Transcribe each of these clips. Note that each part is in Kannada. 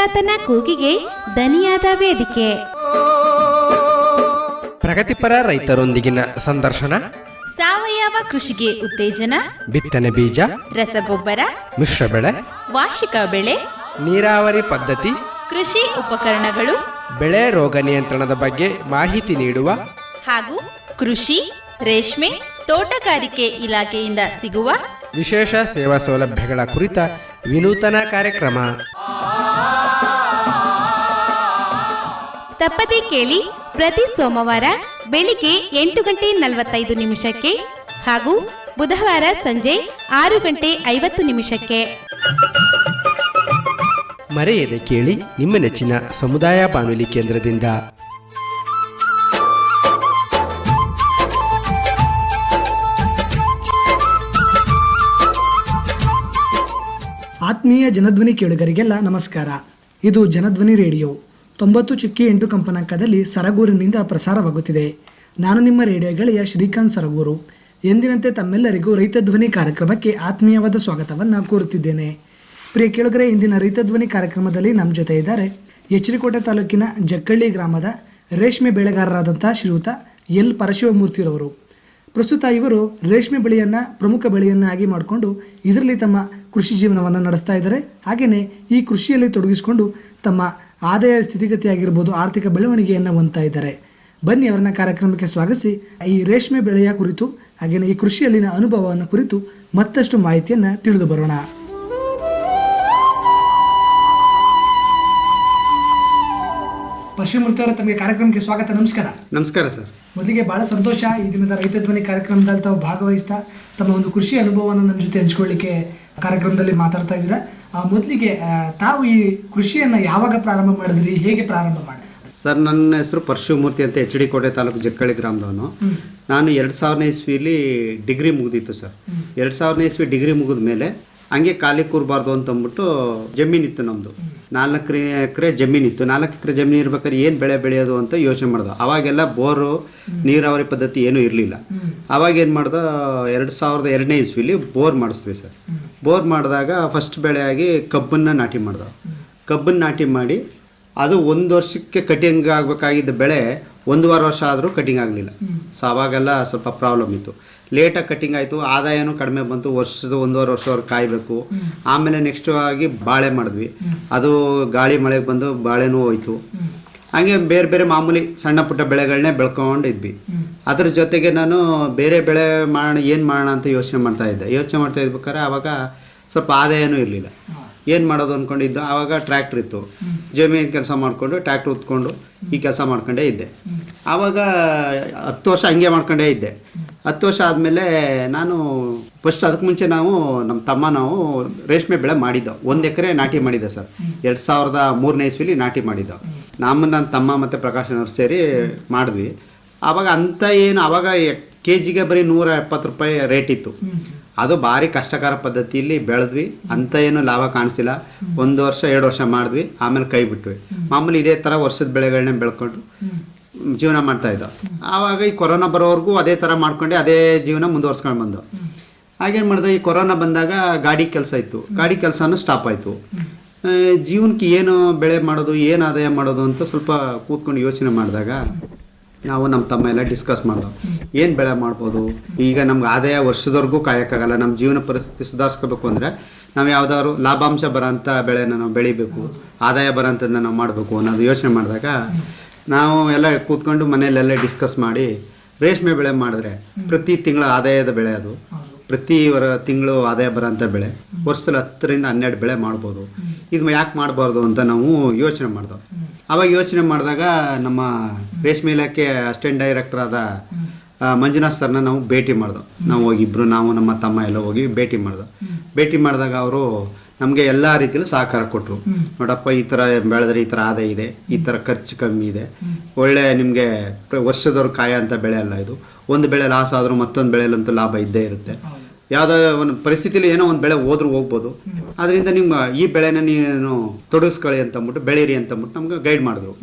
ಅನ್ನದಾತನ ಕೂಗಿಗೆ ದನಿಯಾದ ವೇದಿಕೆ. ಪ್ರಗತಿಪರ ರೈತರೊಂದಿಗಿನ ಸಂದರ್ಶನ, ಸಾವಯವ ಕೃಷಿಗೆ ಉತ್ತೇಜನ, ಬಿತ್ತನೆ ಬೀಜ, ರಸಗೊಬ್ಬರ, ಮಿಶ್ರ ಬೆಳೆ, ವಾರ್ಷಿಕ ಬೆಳೆ, ನೀರಾವರಿ ಪದ್ಧತಿ, ಕೃಷಿ ಉಪಕರಣಗಳು, ಬೆಳೆ ರೋಗ ನಿಯಂತ್ರಣದ ಬಗ್ಗೆ ಮಾಹಿತಿ ನೀಡುವ ಹಾಗೂ ಕೃಷಿ, ರೇಷ್ಮೆ, ತೋಟಗಾರಿಕೆ ಇಲಾಖೆಯಿಂದ ಸಿಗುವ ವಿಶೇಷ ಸೇವಾ ಸೌಲಭ್ಯಗಳ ಕುರಿತ ವಿನೂತನ ಕಾರ್ಯಕ್ರಮ. ತಪ್ಪದೇ ಕೇಳಿ ಪ್ರತಿ ಸೋಮವಾರ ಬೆಳಿಗ್ಗೆ 8:45 ಹಾಗೂ ಬುಧವಾರ ಸಂಜೆ 6:50. ಮರೆಯದೆ ಕೇಳಿ ನಿಮ್ಮ ನೆಚ್ಚಿನ ಸಮುದಾಯ ಬಾನುಲಿ ಕೇಂದ್ರದಿಂದ. ಆತ್ಮೀಯ ಜನಧ್ವನಿ ಕೇಳುಗರಿಗೆಲ್ಲ ನಮಸ್ಕಾರ. ಇದು ಜನಧ್ವನಿ ರೇಡಿಯೋ 90.8 ಕಂಪನಾಂಕದಲ್ಲಿ ಸರಗೂರಿನಿಂದ ಪ್ರಸಾರವಾಗುತ್ತಿದೆ. ನಾನು ನಿಮ್ಮ ರೇಡಿಯೋ ಗೆಳೆಯ ಶ್ರೀಕಾಂತ್ ಸರಗೂರು. ಎಂದಿನಂತೆ ತಮ್ಮೆಲ್ಲರಿಗೂ ರೈತ ಧ್ವನಿ ಕಾರ್ಯಕ್ರಮಕ್ಕೆ ಆತ್ಮೀಯವಾದ ಸ್ವಾಗತವನ್ನು ಕೋರುತ್ತಿದ್ದೇನೆ. ಪ್ರಿಯ ಕೇಳುಗರೆ, ಇಂದಿನ ರೈತ ಧ್ವನಿ ಕಾರ್ಯಕ್ರಮದಲ್ಲಿ ನಮ್ಮ ಜೊತೆ ಇದ್ದಾರೆ ಎಚ್.ಡಿ.ಕೋಟೆ ತಾಲೂಕಿನ ಜಕ್ಕಳ್ಳಿ ಗ್ರಾಮದ ರೇಷ್ಮೆ ಬೆಳೆಗಾರರಾದಂಥ ಶ್ರೀಯುತ ಎಲ್ ಪರಶಿವಮೂರ್ತಿರವರು. ಪ್ರಸ್ತುತ ಇವರು ರೇಷ್ಮೆ ಬೆಳೆಯನ್ನು ಪ್ರಮುಖ ಬೆಳೆಯನ್ನಾಗಿ ಮಾಡಿಕೊಂಡು ಇದರಲ್ಲಿ ತಮ್ಮ ಕೃಷಿ ಜೀವನವನ್ನು ನಡೆಸ್ತಾ ಇದ್ದಾರೆ. ಹಾಗೆಯೇ ಈ ಕೃಷಿಯಲ್ಲಿ ತೊಡಗಿಸಿಕೊಂಡು ತಮ್ಮ ಆದಾಯ ಸ್ಥಿತಿಗತಿಯಾಗಿರ್ಬೋದು, ಆರ್ಥಿಕ ಬೆಳವಣಿಗೆಯನ್ನು ಹೊಂದ್ತಾ ಇದ್ದಾರೆ. ಬನ್ನಿ ಅವರನ್ನ ಕಾರ್ಯಕ್ರಮಕ್ಕೆ ಸ್ವಾಗತಿಸಿ ಈ ರೇಷ್ಮೆ ಬೆಳೆಯ ಕುರಿತು ಹಾಗೆಯೇ ಈ ಕೃಷಿಯಲ್ಲಿನ ಅನುಭವವನ್ನು ಕುರಿತು ಮತ್ತಷ್ಟು ಮಾಹಿತಿಯನ್ನು ತಿಳಿದು ಬರೋಣ. ಪರಶಿವಮೂರ್ತಿ ಅವರ ತಮಗೆ ಕಾರ್ಯಕ್ರಮಕ್ಕೆ ಸ್ವಾಗತ. ನಮಸ್ಕಾರ. ನಮಸ್ಕಾರ ಸರ್. ಮೊದಲಿಗೆ ಬಹಳ ಸಂತೋಷ, ಈ ದಿನದ ರೈತ ಧ್ವನಿ ಕಾರ್ಯಕ್ರಮದಲ್ಲಿ ತಾವು ಭಾಗವಹಿಸ್ತಾ ತಮ್ಮ ಒಂದು ಕೃಷಿ ಅನುಭವವನ್ನು ನಮ್ಮ ಜೊತೆ ಹಂಚ್ಕೊಳ್ಳಿಕ್ಕೆ ಕಾರ್ಯಕ್ರಮದಲ್ಲಿ ಮಾತಾಡ್ತಾ ಇದ್ದೀರಾ. ಮೊದಲಿಗೆ ತಾವು ಈ ಕೃಷಿಯನ್ನು ಯಾವಾಗ ಪ್ರಾರಂಭ ಮಾಡಿದ್ರಿ, ಹೇಗೆ ಪ್ರಾರಂಭ ಮಾಡಿದ್ರಿ? ಸರ್, ನನ್ನ ಹೆಸರು ಪರಶಿವಮೂರ್ತಿ ಅಂತ ಎಚ್.ಡಿ.ಕೋಟೆ ತಾಲೂಕು ಜಕ್ಕಳ್ಳಿ ಗ್ರಾಮದವನು. ನಾನು 2000ನೇ ಇಸ್ವಿಲಿ ಡಿಗ್ರಿ ಮುಗಿದಿತ್ತು ಸರ್. 2000ನೇ ಇಸ್ವಿ ಡಿಗ್ರಿ ಮುಗಿದ ಮೇಲೆ ಹಂಗೆ ಖಾಲಿ ಕೂರಬಾರ್ದು ಅಂತಂದ್ಬಿಟ್ಟು ಜಮೀನಿತ್ತು ನಮ್ಮದು. 4 ಎಕರೆ ಜಮೀನಿತ್ತು. 4 ಎಕರೆ ಜಮೀನು ಇರ್ಬೇಕಾದ್ರೆ ಏನು ಬೆಳೆ ಬೆಳೆಯೋದು ಅಂತ ಯೋಚನೆ ಮಾಡ್ದೆ. ಅವಾಗೆಲ್ಲ ಬೋರು, ನೀರಾವರಿ ಪದ್ಧತಿ ಏನೂ ಇರಲಿಲ್ಲ. ಅವಾಗ ಏನು ಮಾಡ್ದೆ, 2002ನೇ ಇಸ್ವಿಲಿ ಬೋರ್ ಮಾಡಿಸ್ತೀವಿ ಸರ್. ಬೋರ್ ಮಾಡಿದಾಗ ಫಸ್ಟ್ ಬೆಳೆಯಾಗಿ ಕಬ್ಬನ್ನು ನಾಟಿ ಮಾಡ್ದೆ. ಕಬ್ಬನ್ನು ನಾಟಿ ಮಾಡಿ ಅದು 1 ವರ್ಷಕ್ಕೆ ಕಟಿಂಗ್ ಆಗಬೇಕಾಗಿದ್ದ ಬೆಳೆ 1.5 ವರ್ಷ ಆದರೂ ಕಟಿಂಗ್ ಆಗಲಿಲ್ಲ. ಸೊ ಅವಾಗೆಲ್ಲ ಸ್ವಲ್ಪ ಪ್ರಾಬ್ಲಮ್ ಇತ್ತು. ಲೇಟಾಗಿ ಕಟಿಂಗ್ ಆಯಿತು, ಆದಾಯನೂ ಕಡಿಮೆ ಬಂತು. 1.5 ವರ್ಷವರೆಗೆ ಕಾಯಬೇಕು. ಆಮೇಲೆ ನೆಕ್ಸ್ಟ್ ಆಗಿ ಬಾಳೆ ಮಾಡಿದ್ವಿ. ಅದು ಗಾಳಿ ಮಳೆಗೆ ಬಂದು ಬಾಳೆನೂ ಹೋಯ್ತು. ಹಾಗೆ ಬೇರೆ ಬೇರೆ ಮಾಮೂಲಿ ಸಣ್ಣ ಪುಟ್ಟ ಬೆಳೆಗಳನ್ನೇ ಬೆಳ್ಕೊಂಡಿದ್ವಿ. ಅದ್ರ ಜೊತೆಗೆ ನಾನು ಬೇರೆ ಬೆಳೆ ಮಾಡೋಣ, ಏನು ಮಾಡೋಣ ಅಂತ ಯೋಚನೆ ಮಾಡ್ತಾ ಇದ್ಬೇಕಾದ್ರೆ ಆವಾಗ ಸ್ವಲ್ಪ ಆದಾಯನೂ ಇರಲಿಲ್ಲ. ಏನು ಮಾಡೋದು ಅಂದ್ಕೊಂಡಿದ್ದು. ಆವಾಗ ಟ್ರ್ಯಾಕ್ಟ್ರ್ ಇತ್ತು. ಜಮೀನು ಕೆಲಸ ಮಾಡಿಕೊಂಡು ಟ್ರ್ಯಾಕ್ಟ್ರ್ ಉತ್ಕೊಂಡು ಈ ಕೆಲಸ ಮಾಡ್ಕೊಂಡೇ ಇದ್ದೆ. ಆವಾಗ 10 ವರ್ಷ ಹಂಗೆ ಮಾಡ್ಕೊಂಡೇ ಇದ್ದೆ. 10 ವರ್ಷ ಆದಮೇಲೆ ನಾನು ಫಸ್ಟ್ ಅದಕ್ಕೆ ಮುಂಚೆ ನಮ್ಮ ತಮ್ಮ ರೇಷ್ಮೆ ಬೆಳೆ ಮಾಡಿದ್ದೋ. 1 ಎಕರೆ ನಾಟಿ ಮಾಡಿದ್ದೆ ಸರ್. 2003ನೇ ಇಸ್ವಿಲಿ ನಾಟಿ ಮಾಡಿದ್ದೋ. ನನ್ನ ತಮ್ಮ ಮತ್ತು ಪ್ರಕಾಶನವ್ರು ಸೇರಿ ಮಾಡಿದ್ವಿ. ಆವಾಗ ಅಂತ ಏನು, ಆವಾಗ KGಗೆ ಬರೀ 170 ರೂಪಾಯಿ ರೇಟ್ ಇತ್ತು. ಅದು ಭಾರಿ ಕಷ್ಟಕರ ಪದ್ಧತಿಯಲ್ಲಿ ಬೆಳೆದ್ವಿ. ಅಂತ ಏನು ಲಾಭ ಕಾಣಿಸ್ತಿಲ್ಲ. 1 ವರ್ಷ 2 ವರ್ಷ ಮಾಡಿದ್ವಿ, ಆಮೇಲೆ ಕೈ ಬಿಟ್ವಿ. ಮಾಮೂಲಿ ಇದೇ ಥರ ವರ್ಷದ ಬೆಳೆಗಳನ್ನೇ ಬೆಳ್ಕೊಂಡು ಜೀವನ ಮಾಡ್ತಾ ಇದ್ದೋ. ಆವಾಗ ಈ ಕೊರೋನಾ ಬರೋವರೆಗೂ ಅದೇ ಥರ ಮಾಡ್ಕೊಂಡೆ ಅದೇ ಜೀವನ ಮುಂದುವರ್ಸ್ಕೊಂಡು ಬಂದು. ಹಾಗೇನು ಮಾಡಿದೆ, ಈ ಕೊರೋನಾ ಬಂದಾಗ ಗಾಡಿ ಕೆಲಸ ಇತ್ತು. ಗಾಡಿ ಕೆಲಸನೂ ಸ್ಟಾಪ್ ಆಯಿತು. ಜೀವನಕ್ಕೆ ಏನು ಬೆಳೆ ಮಾಡೋದು, ಏನು ಆದಾಯ ಮಾಡೋದು ಅಂತ ಸ್ವಲ್ಪ ಕೂತ್ಕೊಂಡು ಯೋಚನೆ ಮಾಡಿದಾಗ ನಾವು ನಮ್ಮ ತಮ್ಮ ಎಲ್ಲ ಡಿಸ್ಕಸ್ ಮಾಡಿದೋ, ಏನು ಬೆಳೆ ಮಾಡ್ಬೋದು. ಈಗ ನಮ್ಗೆ ಆದಾಯ ವರ್ಷದವರೆಗೂ ಕಾಯೋಕ್ಕಾಗಲ್ಲ. ನಮ್ಮ ಜೀವನ ಪರಿಸ್ಥಿತಿ ಸುಧಾರಿಸ್ಕೋಬೇಕು ಅಂದರೆ ನಾವು ಯಾವುದಾದ್ರು ಲಾಭಾಂಶ ಬರೋಂಥ ಬೆಳೆನ ನಾವು ಬೆಳಿಬೇಕು, ಆದಾಯ ಬರೋಂಥದ್ದನ್ನ ನಾವು ಮಾಡಬೇಕು ಅನ್ನೋದು ಯೋಚನೆ ಮಾಡಿದಾಗ ನಾವು ಎಲ್ಲ ಕೂತ್ಕೊಂಡು ಮನೆಯಲ್ಲೆಲ್ಲ ಡಿಸ್ಕಸ್ ಮಾಡಿ ರೇಷ್ಮೆ ಬೆಳೆ ಮಾಡಿದ್ರೆ ಪ್ರತಿ ತಿಂಗಳ ಆದಾಯದ ಬೆಳೆ ಅದು. ಪ್ರತಿ ತಿಂಗಳು ಆದಾಯ ಬರೋಂಥ ಬೆಳೆ. ವರ್ಷದಲ್ಲಿ 10ರಿಂದ 12 ಬೆಳೆ ಮಾಡ್ಬೋದು. ಇದು ಯಾಕೆ ಮಾಡಬಾರ್ದು ಅಂತ ನಾವು ಯೋಚನೆ ಮಾಡ್ದೋ. ಆವಾಗ ಯೋಚನೆ ಮಾಡಿದಾಗ ನಮ್ಮ ರೇಷ್ಮೆ ಇಲಾಖೆ ಅಸಿಸ್ಟೆಂಟ್ ಡೈರೆಕ್ಟರ್ ಆದ ಮಂಜುನಾಥ್ ಸರ್ನ ನಾವು ಭೇಟಿ ಮಾಡ್ದೋ. ನಾವು ಹೋಗಿಬ್ರು, ನಾವು ನಮ್ಮ ತಮ್ಮ ಎಲ್ಲ ಹೋಗಿ ಭೇಟಿ ಮಾಡಿದಾಗ ಅವರು ನಮಗೆ ಎಲ್ಲ ರೀತಿಯಲ್ಲೂ ಸಹಕಾರ ಕೊಟ್ಟರು. ನೋಡಪ್ಪ, ಈ ಥರ ಬೆಳೆದ್ರೆ ಈ ಥರ ಆದಾಯ ಇದೆ, ಈ ಥರ ಖರ್ಚು ಕಮ್ಮಿ ಇದೆ, ಒಳ್ಳೆ ನಿಮಗೆ ವರ್ಷದವ್ರು ಕಾಯ ಅಂತ ಬೆಳೆ ಅಲ್ಲ ಇದು. ಒಂದು ಬೆಳೆ ಲಾಸ್ ಆದರೂ ಮತ್ತೊಂದು ಬೆಳೆಯಲ್ಲಂತೂ ಲಾಭ ಇದ್ದೇ ಇರುತ್ತೆ. ಯಾವುದೋ ಒಂದು ಪರಿಸ್ಥಿತಿಲಿ ಏನೋ ಒಂದು ಬೆಳೆ ಹೋದ್ರೂ ಹೋಗ್ಬೋದು. ಅದರಿಂದ ನಿಮ್ಮ ಈ ಬೆಳೆನ ನೀನು ತೊಡಗಿಸ್ಕೊಳ್ಳಿ ಅಂತಂದ್ಬಿಟ್ಟು, ಬೆಳೀರಿ ಅಂತಂದ್ಬಿಟ್ಟು ನಮ್ಗೆ ಗೈಡ್ ಮಾಡಿದ್ರು.